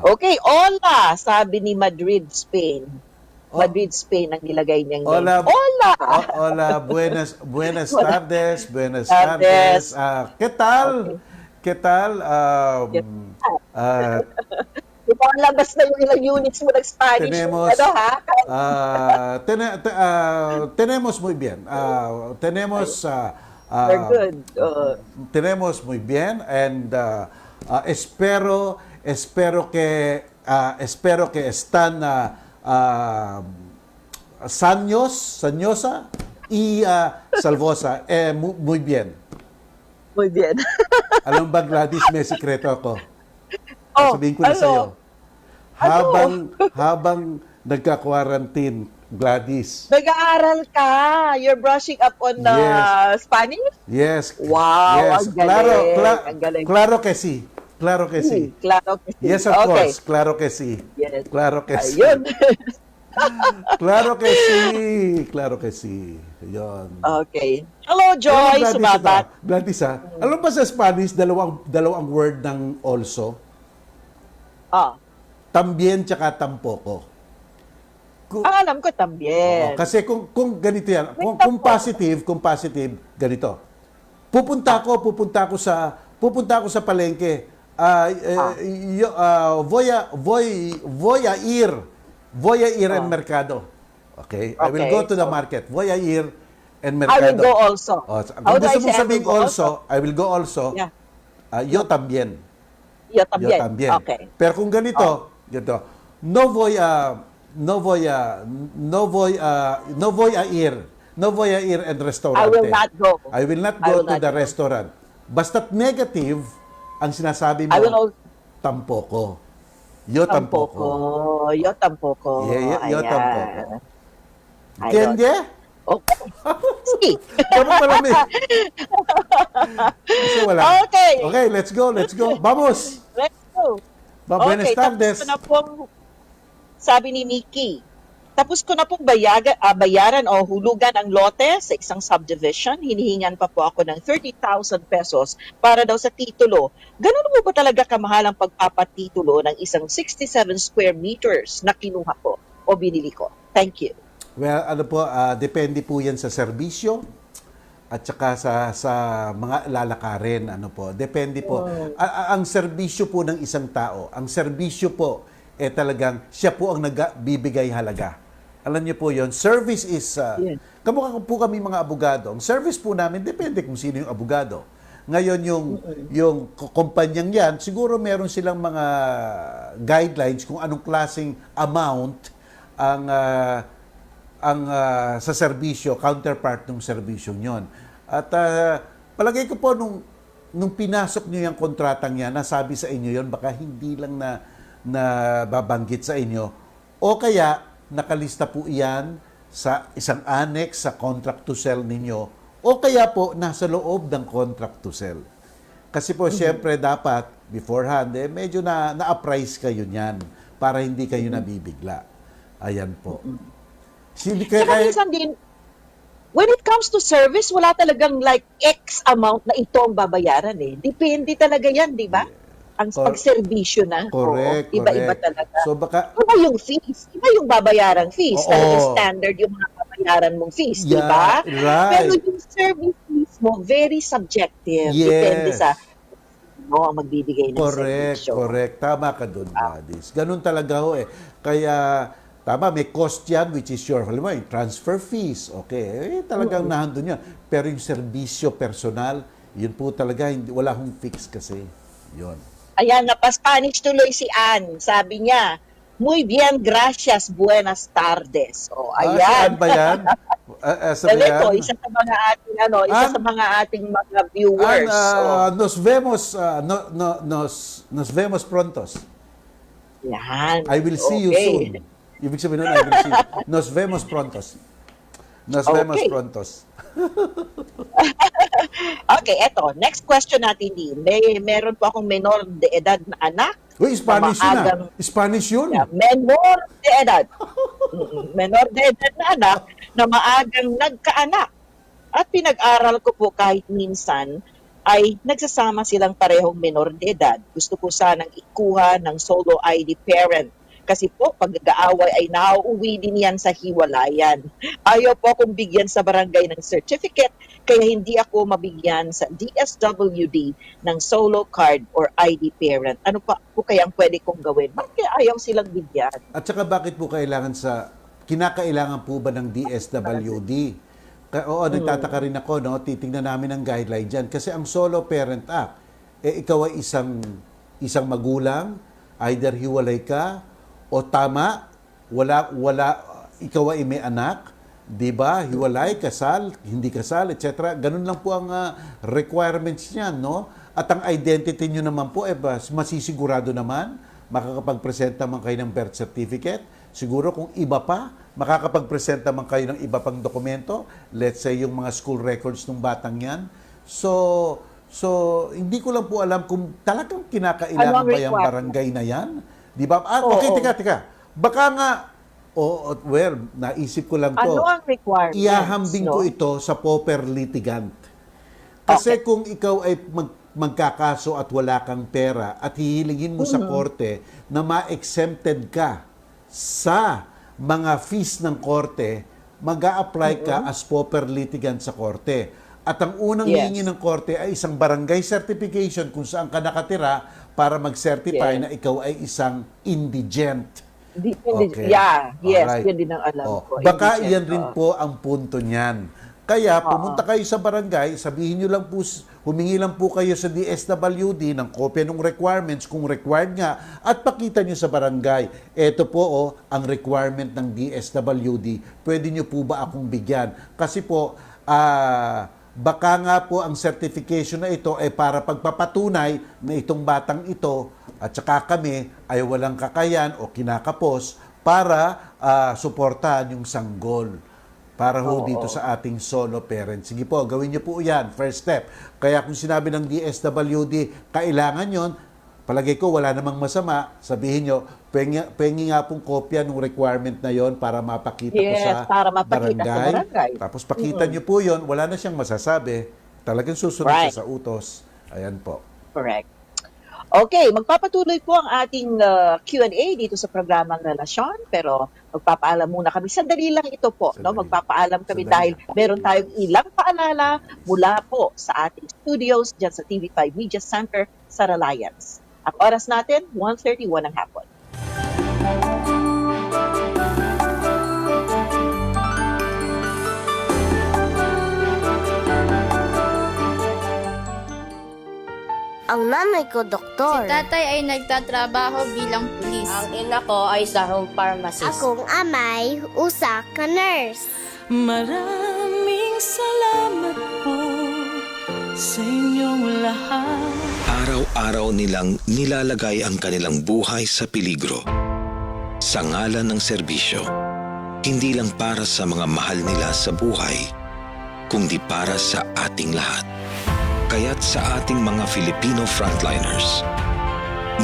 [SPEAKER 2] Okay, hola, sabi ni Madrid, Spain. Madrid, Spain, ang nilagay niyang
[SPEAKER 1] Hola.
[SPEAKER 2] name. Hola!
[SPEAKER 1] Hola, buenas tardes. Buenas tardes. ¿Qué tal?
[SPEAKER 2] Okay.
[SPEAKER 1] ¿Qué tal?
[SPEAKER 2] Ipalabas na yung ilang units mo ng Spanish.
[SPEAKER 1] Tenemos muy bien.
[SPEAKER 2] We're good.
[SPEAKER 1] Tenemos muy bien and espero que están sanyosa y salvosa. Muy bien.
[SPEAKER 2] Muy bien.
[SPEAKER 1] Alam ba, Gladys, may sikreto ako. Sabihin ko na sa'yo. Habang nagka-quarantine, Gladys.
[SPEAKER 2] Nag-aaral ka. You're brushing up on Spanish?
[SPEAKER 1] Yes.
[SPEAKER 2] Wow,
[SPEAKER 1] yes.
[SPEAKER 2] ang galing. Ang galing.
[SPEAKER 1] Claro que sí. Claro que sí.
[SPEAKER 2] Claro que sí.
[SPEAKER 1] Yes, of course. Claro que sí.
[SPEAKER 2] Yes.
[SPEAKER 1] Claro que sí.
[SPEAKER 2] Ayun.
[SPEAKER 1] Claro que sí. Claro que sí. Yun.
[SPEAKER 2] Okay. Hello, Joy. Sumabat.
[SPEAKER 1] Gladys, alam ba sa Spanish, dalawang word ng also? También tsaka tampoco.
[SPEAKER 2] Alam ko también.
[SPEAKER 1] Kasi kung ganito yan, kung positive, ganito. Pupunta ako sa palengke. Voyair and Mercado. Okay? I will
[SPEAKER 2] Okay,
[SPEAKER 1] go to the
[SPEAKER 2] so-
[SPEAKER 1] market. Voyair and
[SPEAKER 2] I will
[SPEAKER 1] Mercado.
[SPEAKER 2] go also.
[SPEAKER 1] Oh,
[SPEAKER 2] How
[SPEAKER 1] kung
[SPEAKER 2] do I
[SPEAKER 1] gusto mong
[SPEAKER 2] say I will
[SPEAKER 1] sabihin
[SPEAKER 2] go
[SPEAKER 1] also, I will go also.
[SPEAKER 2] Yeah.
[SPEAKER 1] Yo también.
[SPEAKER 2] Yo
[SPEAKER 1] Yo
[SPEAKER 2] también.
[SPEAKER 1] también.
[SPEAKER 2] Okay.
[SPEAKER 1] Pero kung ganito, ganito, no voy a no voy a no voy a no voy a ir no voy a ir en restaurante.
[SPEAKER 2] I will not go.
[SPEAKER 1] I will not
[SPEAKER 2] I
[SPEAKER 1] go
[SPEAKER 2] will
[SPEAKER 1] to
[SPEAKER 2] not
[SPEAKER 1] the
[SPEAKER 2] go.
[SPEAKER 1] restaurant. Basta't negative ang sinasabi mo,
[SPEAKER 2] I will al-
[SPEAKER 1] tampoko. Yo tampoko.
[SPEAKER 2] Yo tampoco.
[SPEAKER 1] Yo
[SPEAKER 2] Ayan.
[SPEAKER 1] tampoko.
[SPEAKER 2] Ayun.
[SPEAKER 1] Kende?
[SPEAKER 2] Okay. Sige.
[SPEAKER 1] Dapat marami. Kasi wala.
[SPEAKER 2] Okay.
[SPEAKER 1] Okay, let's go. Vamos.
[SPEAKER 2] Let's go.
[SPEAKER 1] Buenas tardes.
[SPEAKER 2] Tapos ko na pong, sabi ni Nikki, tapos ko na pong bayaran o hulugan ang lote sa isang subdivision. Hinihingan pa po ako ng 30,000 pesos para daw sa titulo. Ganun mo ba talaga kamahal ang pagpapatitulo ng isang 67 square meters na kinuha ko o binili ko? Thank you.
[SPEAKER 1] Well, ano po, depende po yan sa serbisyo at saka sa mga lalakarin. Ano po, depende po. Ang serbisyo po ng isang tao, ang serbisyo po, talagang siya po ang nagbibigay halaga. Alam niyo po yon, service is,
[SPEAKER 2] Yeah.
[SPEAKER 1] kamukha po kami mga abogado. Ang service po namin, depende kung sino yung abogado. Ngayon, yung kumpanyang yan, siguro meron silang mga guidelines kung anong klaseng amount ang sa serbisyo, counterpart ng serbisyong yon. At palagay ko po nung pinasok niyo yung kontratang yan, nasabi sa inyo yon, baka hindi lang na babanggit sa inyo, o kaya nakalista po iyan sa isang annex sa contract to sell ninyo, o kaya po nasa loob ng contract to sell. Kasi po, syempre, dapat beforehand, medyo na-appraise kayo niyan para hindi kayo nabibigla. Ayan po. Hindi
[SPEAKER 2] Saka minsan din, when it comes to service, wala talagang like X amount na ito ang babayaran eh. Depende talaga yan, di ba? Ang pagserbisyo na.
[SPEAKER 1] Correct,
[SPEAKER 2] Oo, iba-iba
[SPEAKER 1] correct.
[SPEAKER 2] talaga.
[SPEAKER 1] So baka,
[SPEAKER 2] Iba yung fees. Iba yung babayarang fees.
[SPEAKER 1] Oo.
[SPEAKER 2] Talagang standard yung mga babayaran mong fees, di
[SPEAKER 1] Yeah,
[SPEAKER 2] ba?
[SPEAKER 1] right.
[SPEAKER 2] Pero yung service mismo, very subjective.
[SPEAKER 1] Yes.
[SPEAKER 2] Depende sa ang magbibigay ng
[SPEAKER 1] correct,
[SPEAKER 2] servisyo.
[SPEAKER 1] correct. Tama ka doon, Gladys. Ganun talaga ho eh. Kaya, tama, may cost yan, which is your, halimbawa, yung transfer fees. Okay, talagang nahandun yan. Pero yung serbisyo personal, yun po talaga, wala hong fix kasi. Yun.
[SPEAKER 2] Ayan, napa-Spanish tuloy si Ann. Sabi niya, muy bien, gracias, buenas tardes. O, ayan.
[SPEAKER 1] Saan ba yan? Saan ba yan?
[SPEAKER 2] Ito, isa sa mga ating, isa sa mga ating mga viewers.
[SPEAKER 1] Nos vemos, nos vemos prontos.
[SPEAKER 2] Yan.
[SPEAKER 1] I will see you
[SPEAKER 2] Okay.
[SPEAKER 1] soon. Ibig sabihin nun, I will see you. Nos vemos prontos. Nos vemos
[SPEAKER 2] Okay.
[SPEAKER 1] prontos.
[SPEAKER 2] Okay, eto. Next question natin din. Meron po akong menor de edad na anak.
[SPEAKER 1] Uy, Spanish yun
[SPEAKER 2] maagang-
[SPEAKER 1] Spanish yun.
[SPEAKER 2] Yeah, menor de edad. Menor de edad na anak na maagang nagkaanak. At pinag-aral ko po kahit minsan ay nagsasama silang parehong menor de edad. Gusto ko sanang ikuha ng solo ID parent. Kasi po, pag nag-aaway ay nauuwi din yan sa hiwalayan. Ayaw po akong bigyan sa barangay ng certificate, kaya hindi ako mabigyan sa DSWD ng solo card or ID parent. Ano pa po kaya ang pwede kong gawin? Bakit kaya ayaw silang bigyan?
[SPEAKER 1] At saka bakit po kinakailangan po ba ng DSWD? Oo, nagtataka rin ako, no? Titingnan namin ang guideline dyan. Kasi ang Solo Parent Act, ikaw ay isang magulang, either hiwalay ka, o tama, ikaw ay may anak, di ba? Hiwalay, kasal, hindi kasal, etc. Ganun lang po ang requirements niyan, no? At ang identity nyo naman po, masisigurado naman, makakapag-present naman kayo ng birth certificate. Siguro kung iba pa, makakapag-present naman kayo ng iba pang dokumento. Let's say yung mga school records ng batang yan. So hindi ko lang po alam kung talagang kinakailangan ba yung barangay na yan. Di ba? Okay, teka. Baka nga, well, naisip ko lang to.
[SPEAKER 2] Ano ang requirements?
[SPEAKER 1] Iahambing ko ito sa pauper litigant. Kasi kung ikaw ay magkakaso at wala kang pera at hihilingin mo sa korte na ma-exempted ka sa mga fees ng korte, mag-a-apply ka as pauper litigant sa korte. At ang unang hihingi ng korte ay isang barangay certification kung saan ka nakatira para mag-certify
[SPEAKER 2] Yes.
[SPEAKER 1] na ikaw ay isang indigent.
[SPEAKER 2] Okay. Yeah, yes,
[SPEAKER 1] Alright.
[SPEAKER 2] yun din ang alam ko.
[SPEAKER 1] Baka
[SPEAKER 2] Indigent,
[SPEAKER 1] iyan rin
[SPEAKER 2] oo.
[SPEAKER 1] po ang punto niyan. Kaya pumunta kayo sa barangay, sabihin nyo lang po, humingi lang po kayo sa DSWD ng kopya ng requirements kung required nga at pakita nyo sa barangay. Ito po ang requirement ng DSWD. Pwede nyo po ba akong bigyan? Kasi po, baka nga po ang certification na ito ay para pagpapatunay na itong batang ito at saka kami ay walang kakayan o kinakapos para suportahan yung sanggol. Para ho dito sa ating solo parents. Sige po, gawin niyo po yan. First step. Kaya kung sinabi ng DSWD, kailangan yon, palagay ko wala namang masama. Sabihin nyo, pengi nga pong kopya ng requirement na yon para mapakita ko sa
[SPEAKER 2] para mapakita sa barangay.
[SPEAKER 1] Tapos pakita nyo po yon, wala na siyang masasabi. Talagang susunod siya sa utos. Ayan po.
[SPEAKER 2] Correct. Okay, magpapatuloy po ang ating Q&A dito sa programang Relasyon, pero magpapaalam muna kami. Sandali lang ito po, no?
[SPEAKER 1] Sandali.
[SPEAKER 2] Magpapaalam kami
[SPEAKER 1] Sandali.
[SPEAKER 2] dahil meron tayong ilang paalala mula po sa ating studios dyan sa TV5 Media Center sa Reliance. Ang oras natin, 1:31 ng hapon.
[SPEAKER 4] Ang nanay ko,
[SPEAKER 5] Si
[SPEAKER 4] doktor.
[SPEAKER 5] tatay ay nagtatrabaho bilang pulis.
[SPEAKER 6] Ang ina ko ay sahong pharmacist.
[SPEAKER 4] Akong amay, usa ka nurse.
[SPEAKER 7] Maraming salamat po sa inyong lahat.
[SPEAKER 8] Araw-araw nilang nilalagay ang kanilang buhay sa peligro. Sa ngalan ng serbisyo, hindi lang para sa mga mahal nila sa buhay, kundi para sa ating lahat. Kaya't sa ating mga Filipino frontliners,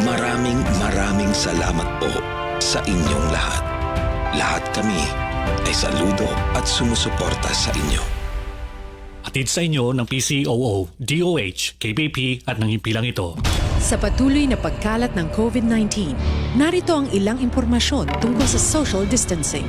[SPEAKER 8] maraming salamat po sa inyong lahat. Lahat kami ay saludo at sumusuporta sa inyo.
[SPEAKER 9] Atid sa inyo ng PCOO, DOH, KBP at ng himpilang ito.
[SPEAKER 3] Sa patuloy na pagkalat ng COVID-19, narito ang ilang impormasyon tungkol sa social distancing.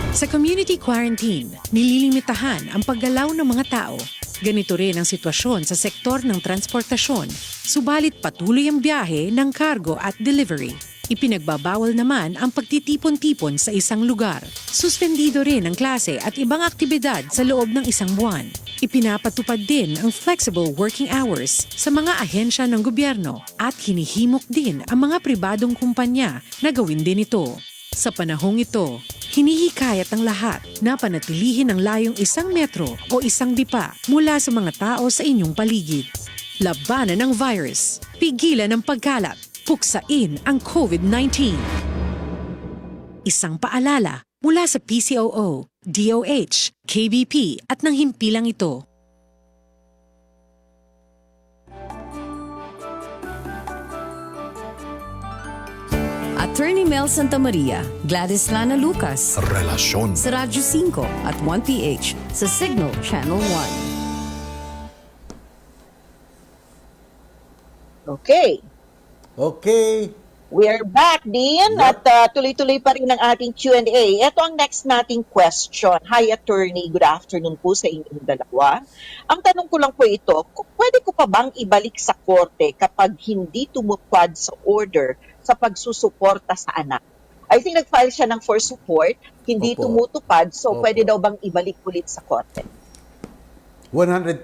[SPEAKER 3] Sa community quarantine, nililimitahan ang paggalaw ng mga tao. Ganito rin ang sitwasyon sa sektor ng transportasyon, subalit patuloy ang biyahe ng cargo at delivery. Ipinagbabawal naman ang pagtitipon-tipon sa isang lugar. Suspendido rin ang klase at ibang aktibidad sa loob ng isang buwan. Ipinapatupad din ang flexible working hours sa mga ahensya ng gobyerno at hinihimok din ang mga pribadong kumpanya na gawin din ito. Sa panahong ito, hinihikayat ang lahat na panatilihin ang layong 1 metro o 1 dipa mula sa mga tao sa inyong paligid. Labanan ang virus, pigilan ang pagkalat, puksain ang COVID-19. Isang paalala mula sa PCOO, DOH, KBP at ng himpilang ito. Attorney Mel Santamaria, Gladys Lana Lucas,
[SPEAKER 8] Relasyon.
[SPEAKER 3] sa Radyo 5 at 1PH sa Signal Channel 1.
[SPEAKER 2] Okay.
[SPEAKER 1] Okay.
[SPEAKER 2] We are back, Dean, at tuloy-tuloy pa rin ang ating Q&A. Ito ang next nating question. Hi, Attorney. Good afternoon po sa inyong dalawa. Ang tanong ko lang po ito, pwede ko pa bang ibalik sa korte kapag hindi tumupad sa order sa pagsusuporta sa anak? I think nag-file siya ng for support, hindi
[SPEAKER 1] Opo.
[SPEAKER 2] tumutupad, so
[SPEAKER 1] Opo.
[SPEAKER 2] pwede daw bang ibalik ulit sa korte?
[SPEAKER 1] 100%.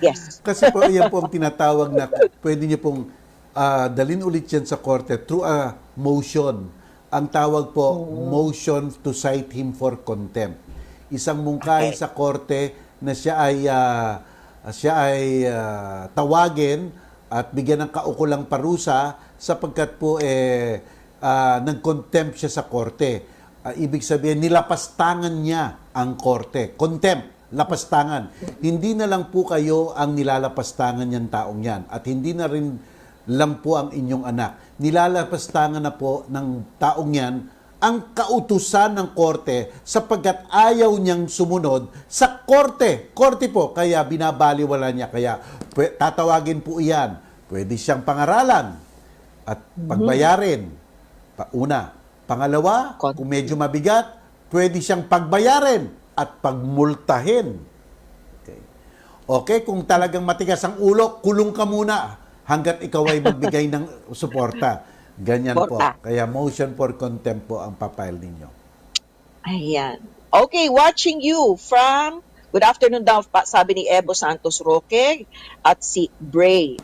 [SPEAKER 2] Yes.
[SPEAKER 1] Kasi po, yan po ang tinatawag na pwede niyo pong dalhin ulit yan sa korte through a motion. Ang tawag po, motion to cite him for contempt. Isang mungkahi sa korte na siya ay tawagin at bigyan ng kaukulang parusa sapagkat po nag-contempt siya sa korte. Ibig sabihin, nilapastangan niya ang korte. Contempt, lapastangan. Hindi na lang po kayo ang nilalapastangan niyang taong yan at hindi na rin lang po ang inyong anak. Nilalapastangan na po ng taong yan ang kautusan ng korte sapagkat ayaw niyang sumunod sa korte. Korte po, kaya binabaliwala niya. Kaya tatawagin po iyan. Pwede siyang pangaralan at pagbayarin. Una. Pangalawa, kung medyo mabigat, pwede siyang pagbayarin at pagmultahin. Okay, kung talagang matigas ang ulo, kulong ka muna. hanggat ikaw ay magbigay ng suporta. Ganyan po.
[SPEAKER 2] Suporta.
[SPEAKER 1] Kaya motion for contempt po ang papile ninyo.
[SPEAKER 2] Ayan. Okay, watching you from, good afternoon daw, sabi ni Ebo Santos Roque at si Bray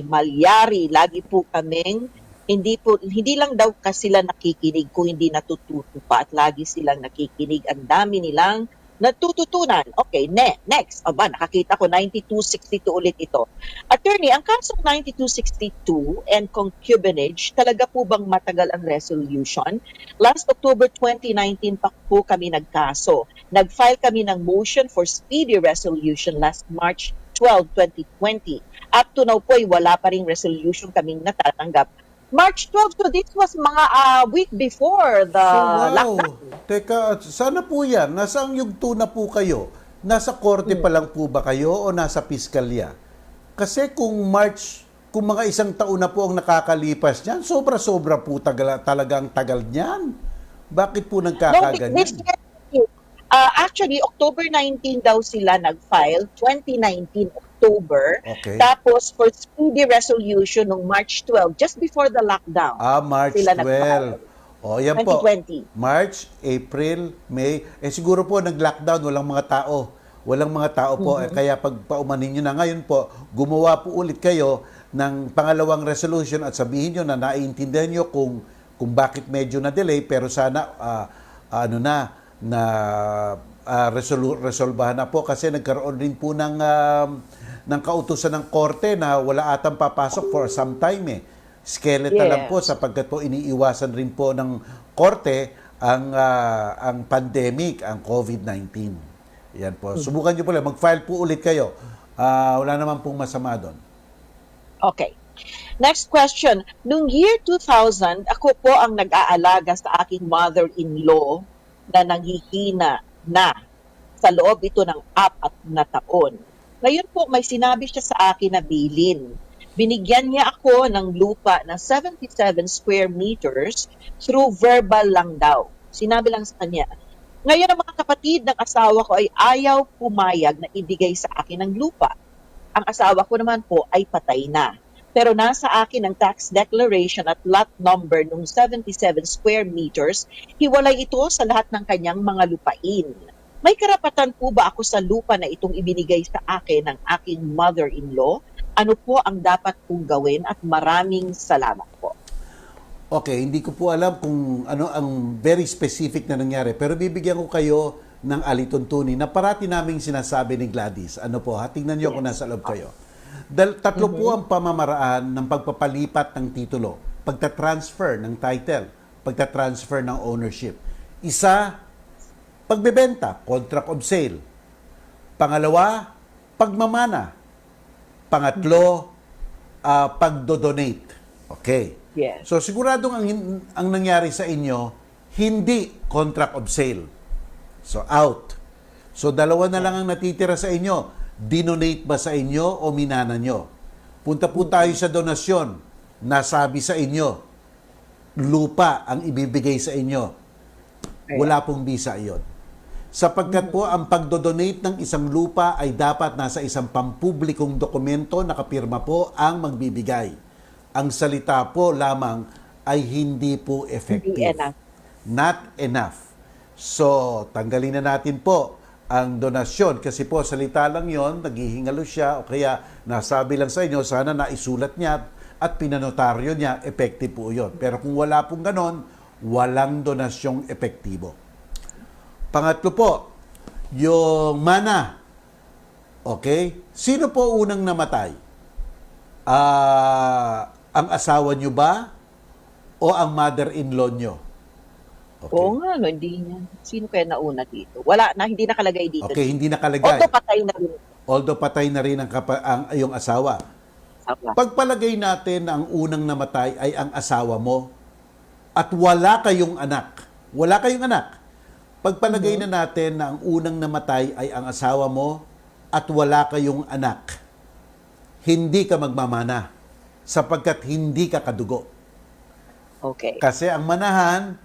[SPEAKER 2] Malyari. Lagi po kaming, hindi lang daw kasi sila nakikinig kung hindi natututo pa at lagi silang nakikinig. Ang dami nilang natututunan. Okay, next. Aba, nakakita ko 9262 ulit ito. Attorney, ang kasong 9262 and concubinage, talaga po bang matagal ang resolution? Last October 2019 pa po kami nagkaso. Nag-file kami ng motion for speedy resolution last March 12, 2020. Up to now po ay wala pa ring resolution kaming natatanggap. March 12, so this was mga week before the lockdown.
[SPEAKER 1] Teka, sana po yan. Nasaan yugto na po kayo? Nasa korte pa lang po ba kayo o nasa piskalya? Kasi kung mga isang taon na po ang nakakalipas niyan, sobra-sobra po talagang tagal niyan. Bakit po nagkakaganyan?
[SPEAKER 2] Actually, October 19 daw sila nag-file, 2019 October.
[SPEAKER 1] Okay.
[SPEAKER 2] Tapos for speedy resolution noong March 12, just before the lockdown.
[SPEAKER 1] March
[SPEAKER 2] sila
[SPEAKER 1] 12. O, yan
[SPEAKER 2] 2020.
[SPEAKER 1] po. March, April, May. Siguro po nag-lockdown, walang mga tao. Walang mga tao po. Kaya pag paumanin nyo na ngayon po, gumawa po ulit kayo ng pangalawang resolution at sabihin nyo na naiintindihan nyo kung bakit medyo na-delay, pero sana resolbahan na po kasi nagkaroon rin po ng kautusan ng korte na wala atang papasok for some time Skeletal lang po sapagkat po iniiwasan rin po ng korte ang pandemic, ang COVID-19. Yan po. Subukan nyo po lang. Mag-file po ulit kayo. Wala naman pong masama doon.
[SPEAKER 2] Okay. Next question. Noong year 2000, ako po ang nag-aalaga sa aking mother-in-law na nanghihina na sa loob ito ng 4 na taon. Ngayon po, may sinabi siya sa akin na bilin. Binigyan niya ako ng lupa na 77 square meters through verbal lang daw. Sinabi lang sa kanya. Ngayon ang mga kapatid ng asawa ko ay ayaw pumayag na ibigay sa akin ng lupa. Ang asawa ko naman po ay patay na. Pero nasa akin ang tax declaration at lot number ng 77 square meters, hiwalay ito sa lahat ng kanyang mga lupain. May karapatan po ba ako sa lupa na itong ibinigay sa akin ng aking mother-in-law? Ano po ang dapat kong gawin at maraming salamat po.
[SPEAKER 1] Okay, hindi ko po alam kung ano ang very specific na nangyari, pero bibigyan ko kayo ng alituntunin na parati naming sinasabi ni Gladys. Ano po, tingnan niyo kung nasa loob kayo. Tatlo po ang pamamaraan ng pagpapalipat ng titulo, pagtatransfer ng title, pagtatransfer ng ownership. Isa, pagbebenta, contract of sale. Pangalawa, pagmamana. Pangatlo, pagdodonate. Okay.
[SPEAKER 2] Yes.
[SPEAKER 1] So siguradong ang nangyari sa inyo, hindi contract of sale. So out. So dalawa na lang ang natitira sa inyo. Dinonate ba sa inyo o minana nyo? Punta po tayo sa donasyon. Nasabi sa inyo, lupa ang ibibigay sa inyo. Wala pong bisa iyon. Sapagkat po ang pagdodonate ng isang lupa ay dapat nasa isang pampublikong dokumento, nakapirma po ang magbibigay. Ang salita po lamang ay hindi po effective.
[SPEAKER 2] Hindi enough.
[SPEAKER 1] Not enough. So, tanggalin na natin po ang donasyon kasi po salita lang yon, naghihingalo siya o kaya nasabi lang sa inyo, sana naisulat niya at pinanotaryo niya, effective po yon. Pero kung wala pong ganon, walang donasyong epektibo. Pangatlo po, yung mana. Okay? Sino po unang namatay? Ang asawa nyo ba o ang mother-in-law nyo? Okay.
[SPEAKER 2] Oo nga, no, hindi niya. Sino kaya nauna dito? Wala na, hindi nakalagay dito.
[SPEAKER 1] Okay, hindi nakalagay.
[SPEAKER 2] Although patay na rin.
[SPEAKER 1] Although patay na rin ang iyong asawa. Pagpalagay natin na ang unang namatay ay ang asawa mo at wala kayong anak. Wala kayong anak. Pagpalagay na natin na ang unang namatay ay ang asawa mo at wala kayong anak. Hindi ka magmamana sapagkat hindi ka kadugo.
[SPEAKER 2] Okay.
[SPEAKER 1] Kasi ang manahan,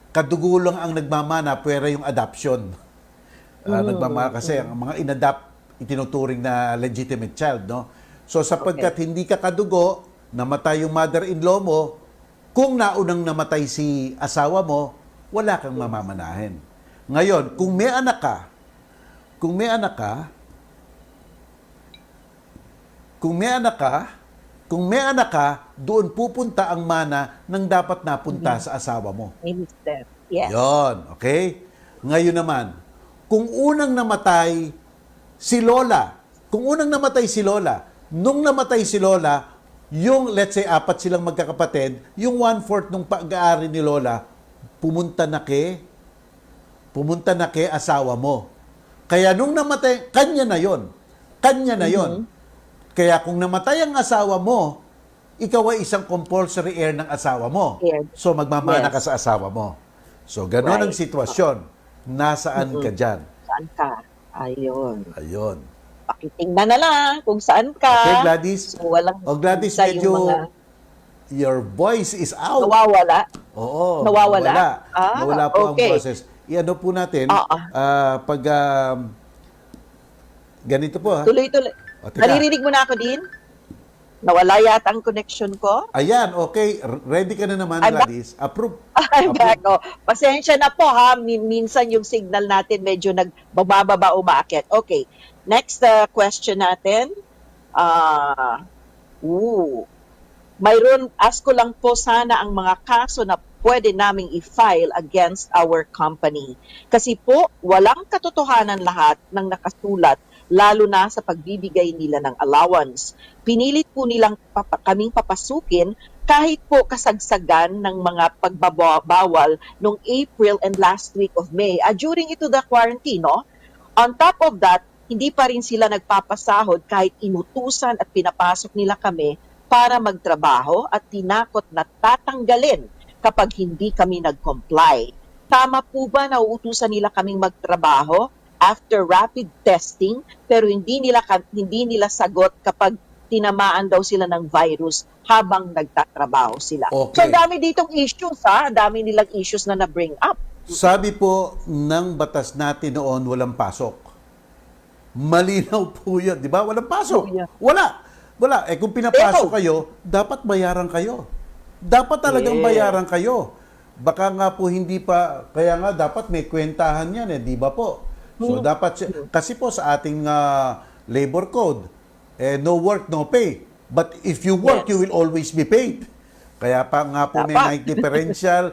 [SPEAKER 1] kadugo lang ang nagmamana, pwera yung adoption. Nagmamana kasi ang mga inadapt, itinuturing na legitimate child, no? So sapagkat hindi ka kadugo, namatay yung mother-in-law mo, kung naunang namatay si asawa mo, wala kang mamamanahin. Ngayon, kung may anak ka, kung may anak ka, kung may anak ka, kung may anak ka, doon pupunta ang mana ng dapat napunta sa asawa mo.
[SPEAKER 2] Minister. Yes.
[SPEAKER 1] Yon, okay? Ngayon naman, kung unang namatay si Lola, nung namatay si Lola, yung let's say 4 silang magkakapatid, yung 1/4 ng pag-aari ni Lola, pumunta na kay asawa mo. Kaya nung namatay, kanya na yon. Kaya kung namatay ang asawa mo, ikaw ay isang compulsory heir ng asawa mo.
[SPEAKER 2] Heir.
[SPEAKER 1] So magmamana
[SPEAKER 2] Yes.
[SPEAKER 1] ka sa asawa mo. So gano'n ang
[SPEAKER 2] Right.
[SPEAKER 1] sitwasyon. Nasaan ka dyan?
[SPEAKER 2] Saan ka? Ayun.
[SPEAKER 1] Ayun.
[SPEAKER 2] Pakitingnan na lang kung saan ka.
[SPEAKER 1] Okay, Gladys?
[SPEAKER 2] So, walang
[SPEAKER 1] Gladys,
[SPEAKER 2] isa yung
[SPEAKER 1] medyo
[SPEAKER 2] mga
[SPEAKER 1] your voice is out.
[SPEAKER 2] nawawala.
[SPEAKER 1] Oo.
[SPEAKER 2] Nawawala?
[SPEAKER 1] Nawala po
[SPEAKER 2] okay.
[SPEAKER 1] ang process. I-ano po natin, pag ganito po ha.
[SPEAKER 2] Tuloy-tuloy.
[SPEAKER 1] O, teka.
[SPEAKER 2] Naririnig mo na ako din? Nawala yata ang connection ko?
[SPEAKER 1] Ayan, okay. Ready ka na naman,
[SPEAKER 2] I'm back.
[SPEAKER 1] Gladys. Approve.
[SPEAKER 2] I'm back. Oh. Pasensya na po ha. Minsan yung signal natin medyo nagbababa umaakit. Okay. Next question natin. Mayroon, ask ko lang po sana ang mga kaso na pwede naming i-file against our company. Kasi po, walang katotohanan lahat ng nakasulat, lalo na sa pagbibigay nila ng allowance. Pinilit po nilang kaming papasukin kahit po kasagsagan ng mga pagbabawal noong April and last week of May. During ito the quarantine, no? On top of that, hindi pa rin sila nagpapasahod kahit inutusan at pinapasok nila kami para magtrabaho at tinakot na tatanggalin kapag hindi kami nag-comply. Tama po ba na uutusan nila kaming magtrabaho after rapid testing pero hindi nila sagot kapag tinamaan daw sila ng virus habang nagtatrabaho sila?
[SPEAKER 1] Okay.
[SPEAKER 2] So dami ditong issues ha, dami nilang issues na na-bring up.
[SPEAKER 1] Sabi po ng batas natin noon, walang pasok. Malinaw po yun. Di ba? Walang pasok. Wala. Kung pinapasok kayo, dapat bayaran kayo. Dapat talagang bayaran kayo. Baka nga po hindi pa, kaya nga dapat may kwentahan yan di ba po? So dapat, kasi po sa ating labor code, no work, no pay. But if you work, you will always be paid. Kaya pa nga po may night differential,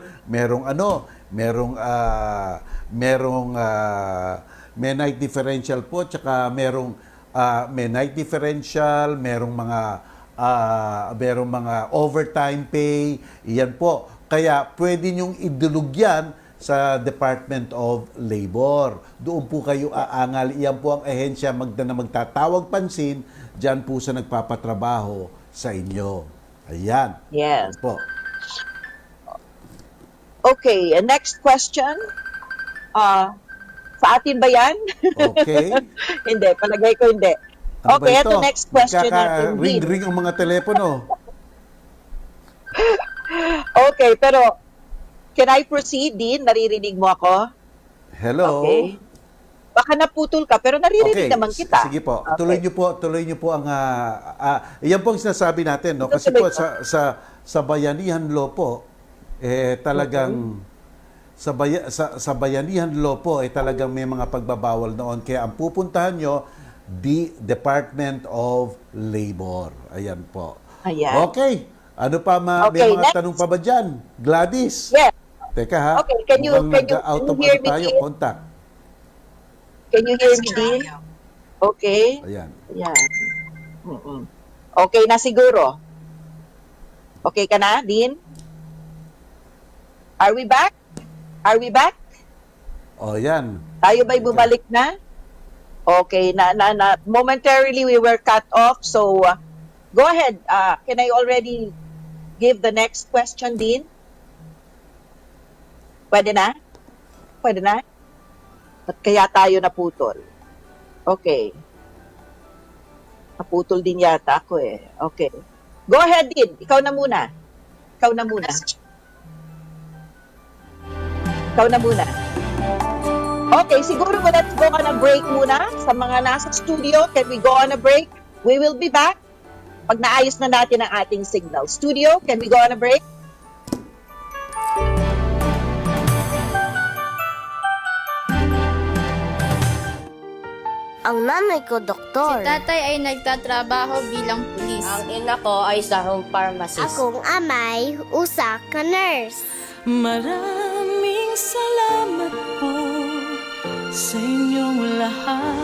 [SPEAKER 1] may night differential po, tsaka may night differential, merong mga overtime pay, iyan po. Kaya pwede nyong idulog yan sa Department of Labor. Doon po kayo aangal. Iyan po ang ahensya na magtatawag pansin dyan po sa nagpapatrabaho sa inyo. Ayan.
[SPEAKER 2] Yes.
[SPEAKER 1] Ayan po.
[SPEAKER 2] Okay, next question. Sa atin ba yan?
[SPEAKER 1] Okay.
[SPEAKER 2] Hindi, palagay ko hindi.
[SPEAKER 1] Ano
[SPEAKER 2] Okay,
[SPEAKER 1] ba ito?
[SPEAKER 2] ito next question natin.
[SPEAKER 1] Ring-ring ang mga telepono.
[SPEAKER 2] Okay, pero can I proceed, Dean? Naririnig mo ako?
[SPEAKER 1] Hello?
[SPEAKER 2] Okay. Baka naputol ka, pero naririnig naman kita.
[SPEAKER 1] Sige po.
[SPEAKER 2] Okay.
[SPEAKER 1] Tuloy niyo po ang iyan po ang sinasabi natin, no? Kasi po sa bayanihan law po talagang sa bayanihan law po talagang may mga pagbabawal noon. Kaya ang pupuntahan nyo, the Department of Labor. Ayan po.
[SPEAKER 2] Ayan.
[SPEAKER 1] Okay. Ano pa may
[SPEAKER 2] Okay,
[SPEAKER 1] mga
[SPEAKER 2] next.
[SPEAKER 1] tanong pa ba dyan? Gladys?
[SPEAKER 2] Yes.
[SPEAKER 1] Teka ha.
[SPEAKER 2] Okay, can you
[SPEAKER 1] out of
[SPEAKER 2] hear me,
[SPEAKER 1] tayo,
[SPEAKER 2] Dean?
[SPEAKER 1] contact.
[SPEAKER 2] Can you hear me, Dean? Okay.
[SPEAKER 1] Ayan.
[SPEAKER 2] Ayan. Okay na siguro. Okay ka na, Dean? Are we back? Are we back?
[SPEAKER 1] O yan.
[SPEAKER 2] Tayo ba'y bumalik na? Okay, momentarily we were cut off. So, go ahead. Can I already give the next question, Dean? Pwede na? Pwede na? Ba't kaya tayo naputol? Okay. Naputol din yata ako Okay. Go ahead, Dean. Ikaw na muna. Ikaw na muna. Okay, siguro let's go on a break muna. Sa mga nasa studio, can we go on a break? We will be back Pag naayos na natin ang ating signal. Studio, can we go on a break?
[SPEAKER 4] Ang nanay ko,
[SPEAKER 5] Si
[SPEAKER 4] doktor.
[SPEAKER 5] tatay ay nagtatrabaho bilang pulis.
[SPEAKER 6] Ang ina ko ay isang pharmacist.
[SPEAKER 4] Akong amay, usa ka nurse.
[SPEAKER 7] Maraming salamat po sa inyong lahat.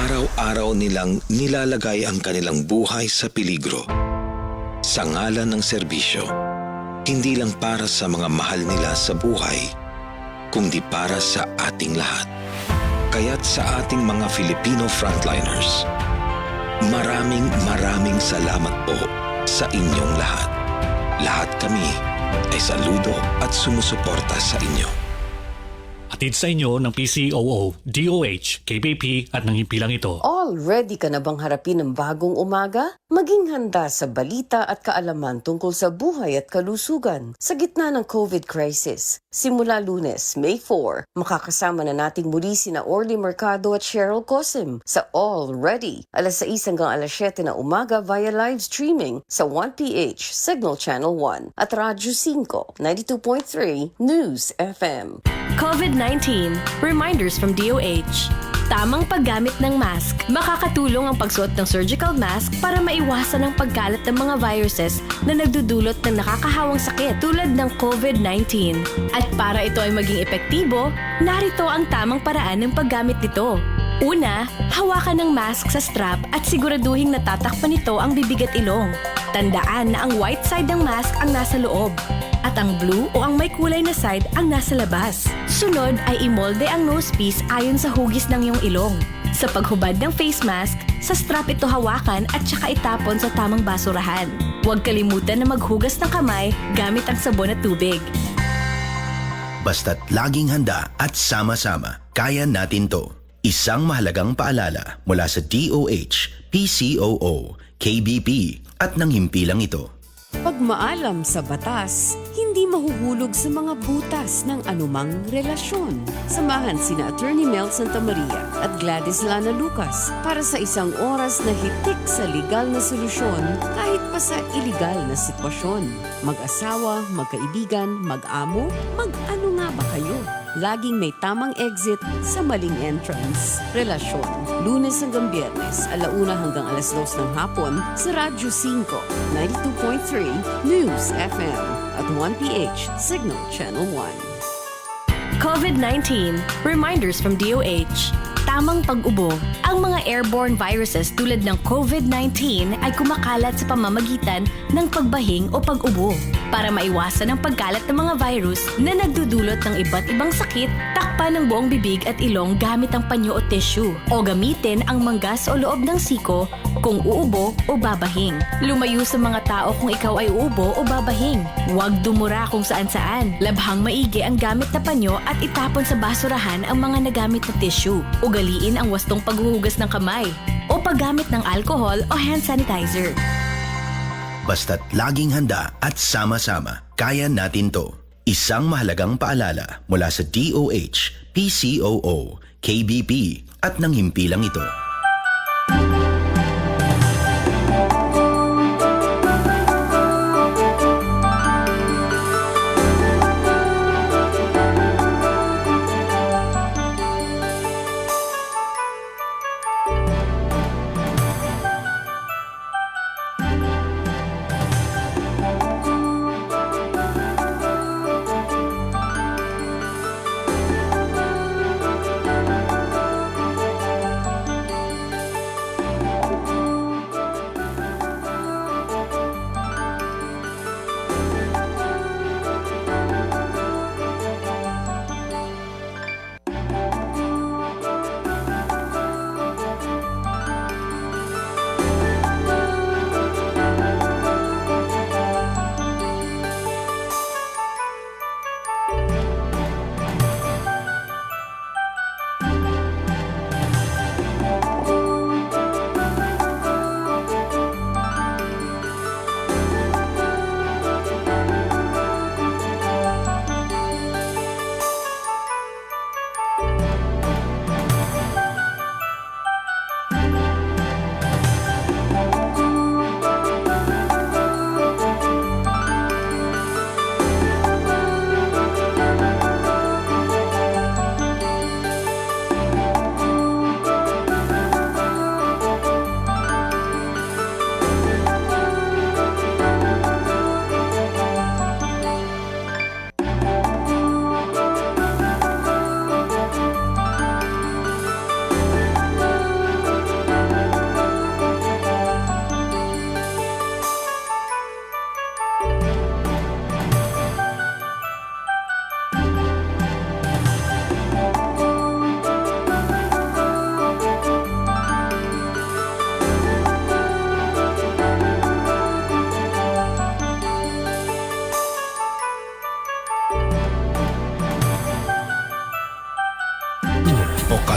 [SPEAKER 8] Araw-araw nilang nilalagay ang kanilang buhay sa peligro. Sa ngalan ng serbisyo, hindi lang para sa mga mahal nila sa buhay, kundi para sa ating lahat. Kaya't sa ating mga Filipino frontliners, maraming salamat po sa inyong lahat. Lahat kami ay saludo at sumusuporta sa inyo.
[SPEAKER 9] Atid sa inyo ng PCOO, DOH, KBP at ng himpilang ito.
[SPEAKER 10] All ready ka na bang harapin ang bagong umaga? Maging handa sa balita at kaalaman tungkol sa buhay at kalusugan sa gitna ng COVID crisis. Simula Lunes, May 4, makakasama na nating muli sina Orly Mercado at Cheryl Cosim sa All Ready, alas 6 hanggang alas 7 na umaga via live streaming sa 1PH Signal Channel 1 at Radyo 5, 92.3 News FM.
[SPEAKER 11] COVID-19, reminders from DOH. Tamang paggamit ng mask. Makakatulong ang pagsuot ng surgical mask para maiwasan ang pagkalat ng mga viruses na nagdudulot ng nakakahawang sakit tulad ng COVID-19. At para ito ay maging epektibo, narito ang tamang paraan ng paggamit nito. Una, hawakan ng mask sa strap at siguraduhin natatakpan nito ang bibig at ilong. Tandaan na ang white side ng mask ang nasa loob at ang blue o ang may kulay na side ang nasa labas. Sunod ay imolde ang nosepiece ayon sa hugis ng iyong ilong. Sa paghubad ng face mask, sa strap ito hawakan at saka itapon sa tamang basurahan. Huwag kalimutan na maghugas ng kamay gamit ang sabon at tubig.
[SPEAKER 12] Basta't laging handa at sama-sama, kaya natin to. Isang mahalagang paalala mula sa DOH, PCOO, KBP at ng himpilang ito.
[SPEAKER 3] Pag maalam sa batas, hindi mahuhulog sa mga butas ng anumang relasyon. Samahan sina Attorney Mel Santamaria at Gladys Lana Lucas para sa isang oras na hitik sa legal na solusyon kahit pa sa iligal na sitwasyon. Mag-asawa, magkaibigan, mag-amo, mag-ano nga ba kayo? Laging may tamang exit sa maling entrance. Relasyon. Lunes hanggang Biyernes, 1:00 hanggang alas 2 ng hapon sa Radyo 5, 92.3 News FM at 1PH Signal Channel 1.
[SPEAKER 11] COVID-19, reminders from DOH. Tamang pag-ubo. Ang mga airborne viruses tulad ng COVID-19 ay kumakalat sa pamamagitan ng pagbahing o pag-ubo. Para maiwasan ang pagkalat ng mga virus na nagdudulot ng iba't ibang sakit, takpan ng buong bibig at ilong gamit ang panyo o tissue o gamitin ang manggas o loob ng siko kung uubo o babahing. Lumayo sa mga tao kung ikaw ay uubo o babahing. Huwag dumura kung saan-saan. Labhang maigi ang gamit na panyo at itapon sa basurahan ang mga nagamit na tissue. Ugaliin ang wastong paghuhugas ng kamay o paggamit ng alcohol o hand sanitizer.
[SPEAKER 12] Basta't laging handa at sama-sama, kaya natin to. Isang mahalagang paalala mula sa DOH, PCOO, KBP at ng himpilang ito.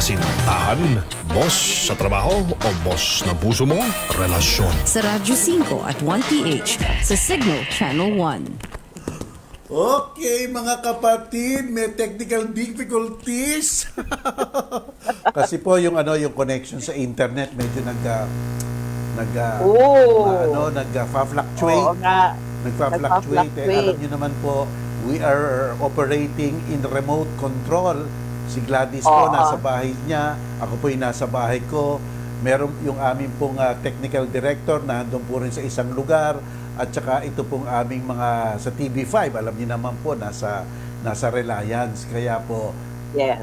[SPEAKER 13] kasintahan, boss sa trabaho o boss ng puso mo, relasyon.
[SPEAKER 3] Sa Radyo 5 at 1PH sa Signal Channel 1.
[SPEAKER 1] Okay, mga kapatid, may technical difficulties. Kasi po yung connection sa internet medyo nag-fluctuate.
[SPEAKER 2] Oo nga.
[SPEAKER 1] Nagfa-fluctuate. Alam niyo naman po, we are operating in remote control. Si Gladys po nasa bahay niya, ako po nasa bahay ko. Meron yung aming pong technical director na nandun po rin sa isang lugar. At saka ito pong aming mga sa TV5, alam niyo naman po, nasa Reliance. Kaya po...
[SPEAKER 2] Yes.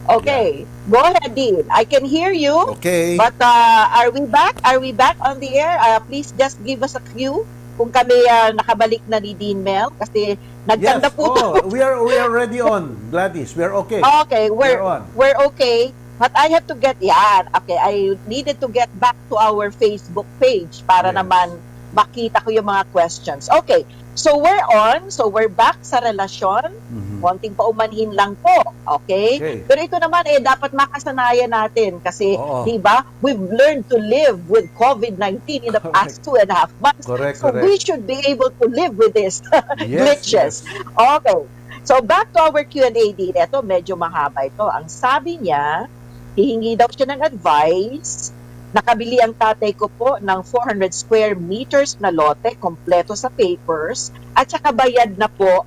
[SPEAKER 2] Okay. Yeah. Go ahead, Dean. I can hear you.
[SPEAKER 1] Okay.
[SPEAKER 2] But are we back? Are we back on the air? Please just give us a cue kung kami nakabalik na ni Dean Mel. Kasi nagkanda po.
[SPEAKER 1] We are already on, Gladys. We are okay.
[SPEAKER 2] Okay. We're okay. But I have to okay, I needed to get back to our Facebook page para naman makita ko yung mga questions. Okay, so we're on. So we're back sa relasyon. Konting paumanhin lang po. Okay? Pero ito naman dapat makasanayan natin kasi, di ba, we've learned to live with COVID-19 in the past 2.5 months.
[SPEAKER 1] Correct.
[SPEAKER 2] We should be able to live with this glitches. Okay. So back to our Q&A din. Ito, medyo mahaba ito. Ang sabi niya, hihingi daw siya ng advice. Nakabili ang tatay ko po ng 400 square meters na lote, kompleto sa papers, at saka bayad na po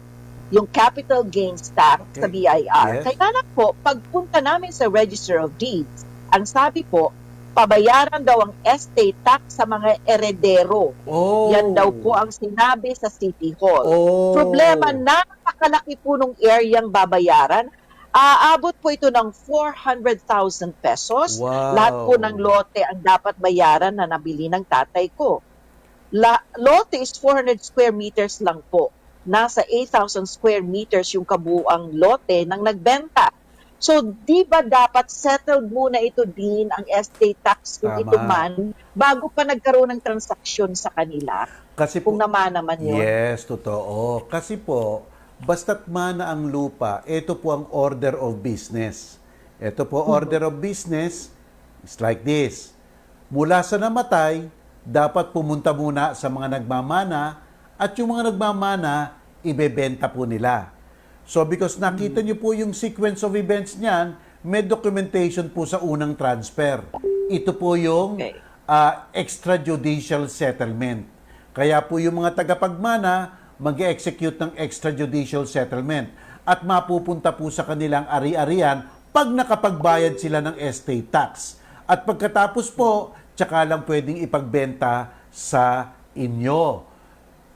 [SPEAKER 2] yung capital gains tax sa BIR. Kaya lang po, pagpunta namin sa Register of Deeds, ang sabi po, pabayaran daw ang estate tax sa mga eredero. Yan daw po ang sinabi sa City Hall. Problema, napakalaki po nung areang babayaran. Aabot po ito ng 400,000 pesos.
[SPEAKER 1] Wow.
[SPEAKER 2] Lahat po ng lote ang dapat bayaran na nabili ng tatay ko. Lote is 400 square meters lang po. Nasa 8,000 square meters yung kabuuang lote ng nagbenta. So, di ba dapat settled muna ito din ang estate tax kung ito man bago pa nagkaroon ng transaksyon sa kanila?
[SPEAKER 1] Kasi po,
[SPEAKER 2] kung naman yun.
[SPEAKER 1] Yes, totoo. Kasi po, basta't mana ang lupa, ito po ang order of business. Ito po, order of business is like this. Mula sa namatay, dapat pumunta muna sa mga nagmamana at yung mga nagmamana, ibebenta po nila. So because nakita niyo po yung sequence of events niyan, may documentation po sa unang transfer. Ito po yung extrajudicial settlement. Kaya po yung mga tagapagmana, mag-execute ng extrajudicial settlement at mapupunta po sa kanilang ari-arian pag nakapagbayad sila ng estate tax. At pagkatapos po, tsaka lang pwedeng ipagbenta sa inyo.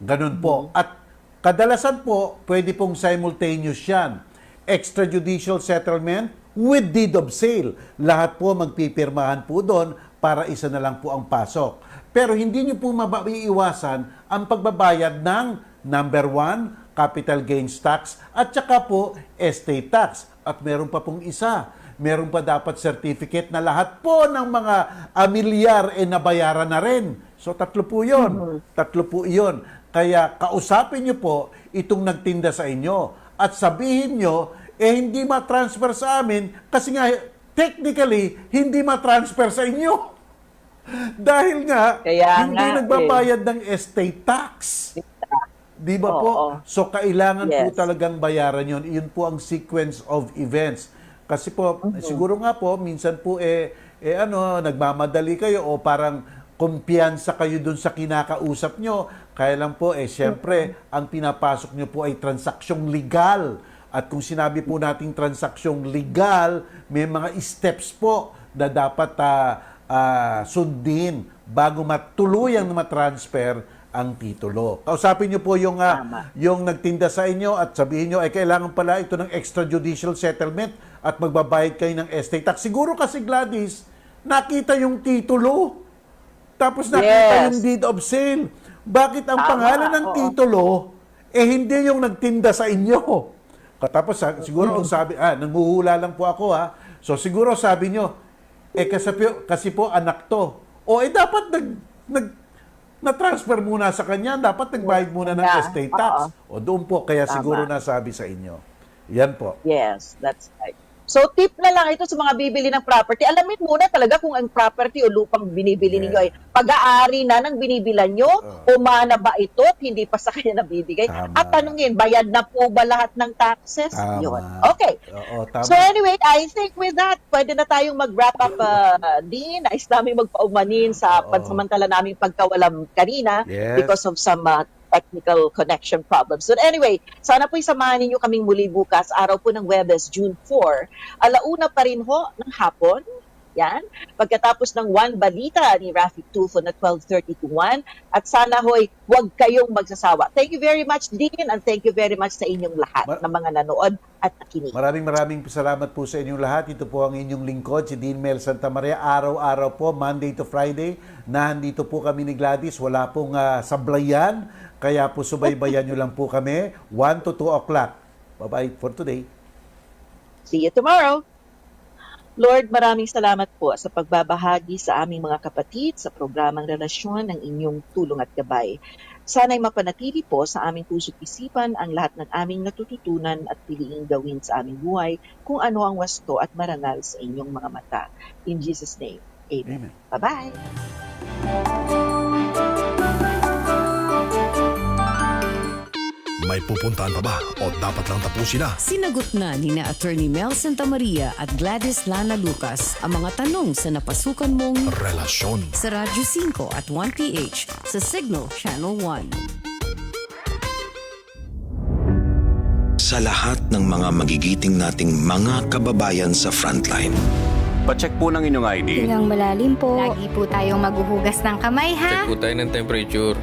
[SPEAKER 1] Ganun po. At kadalasan po, pwede pong simultaneous yan. Extrajudicial settlement with deed of sale. Lahat po magpipirmahan po doon para isa na lang po ang pasok. Pero hindi nyo po maiiwasan ang pagbabayad ng number 1, capital gains tax, at saka po estate tax. At meron pa pong isa. Meron pa dapat certificate na lahat po ng mga amilyar nabayaran na rin. So, 3 po yun. 3 po yun. Kaya kausapin nyo po itong nagtinda sa inyo. At sabihin nyo, hindi ma-transfer sa amin kasi nga, technically, hindi ma-transfer sa inyo. Dahil nga, hindi nagbabayad ng estate tax. Di ba po? So, kailangan po talagang bayaran yun. Yun po ang sequence of events. Kasi po, siguro nga po, minsan po, nagmamadali kayo o parang kumpiyansa kayo dun sa kinakausap nyo. Kaya lang po, syempre, ang pinapasok nyo po ay transaksyong legal. At kung sinabi po nating transaksyong legal, may mga steps po na dapat sundin bago matuluyang matransfer ang titulo. Kausapin niyo po yung nagtinda sa inyo at sabihin niyo ay kailangan pala ito ng extrajudicial settlement at magbabayad kayo ng estate tax. Siguro kasi Gladys, nakita yung titulo. Tapos nakita yung deed of sale. Bakit ang pangalan ng titulo hindi yung nagtinda sa inyo? Tapos siguro ang sabi, nanguhula lang po ako So siguro sabi niyo, kasi po anak to. Dapat na-transfer muna sa kanya, dapat nagbayad muna ng estate tax. Doon po, kaya siguro nasabi sa inyo. Yan po.
[SPEAKER 2] Yes, that's right. So tip na lang ito sa mga bibili ng property. Alamin muna talaga kung ang property o lupang binibili ninyo ay pag-aari na ng binibilan nyo, umana ba ito at hindi pa sa kanya nabibigay.
[SPEAKER 1] Tama.
[SPEAKER 2] At tanungin, bayad na po ba lahat ng taxes?
[SPEAKER 1] Tama.
[SPEAKER 2] Yun. Okay.
[SPEAKER 1] Oo, tama.
[SPEAKER 2] So anyway, I think with that, pwede na tayong mag-wrap up din. Nais namin magpaumanin sa pansamantala naming pagkawalam kanina
[SPEAKER 1] Yes.
[SPEAKER 2] because of some technical connection problems. So anyway, sana po isamahan ninyo kaming muli bukas, araw po ng Huwebes, June 4. Alauna pa rin ho ng hapon. Yan. Pagkatapos ng One Balita ni Rafi Tulfo na 12:30 to 1. At sana ho'y huwag kayong magsasawa. Thank you very much, Dean, and thank you very much sa inyong lahat na mga nanood at nakinig.
[SPEAKER 1] Maraming salamat po sa inyong lahat. Ito po ang inyong lingkod, si Dean Mel Santa Maria. Araw-araw po, Monday to Friday, na nandito po kami ni Gladys. Wala pong sablayan, kaya po subaybayan nyo lang po kami. 1 to 2 o'clock. Bye-bye for today.
[SPEAKER 2] See you tomorrow. Lord, maraming salamat po sa pagbabahagi sa aming mga kapatid sa programang Relasyon ng inyong tulong at gabay. Sana'y mapanatili po sa aming puso't isipan ang lahat ng aming natututunan at piliing gawin sa aming buhay kung ano ang wasto at marangal sa inyong mga mata. In Jesus' name, Amen. Bye-bye.
[SPEAKER 13] May pupuntahan pa ba o dapat lang tapusin na?
[SPEAKER 10] Sinagot na ni na Attorney Mel Santa Maria at Gladys Lana Lucas ang mga tanong sa napasukan mong
[SPEAKER 13] Relasyon.
[SPEAKER 10] sa Radyo 5 at 1PH sa Signal Channel 1.
[SPEAKER 8] Sa lahat ng mga magigiting nating mga kababayan sa frontline,
[SPEAKER 14] Pa-check po ng inyong ID.
[SPEAKER 5] Hingang malalim po. Lagi po tayong maghuhugas ng kamay, ha?
[SPEAKER 14] Check po tayo ng temperature.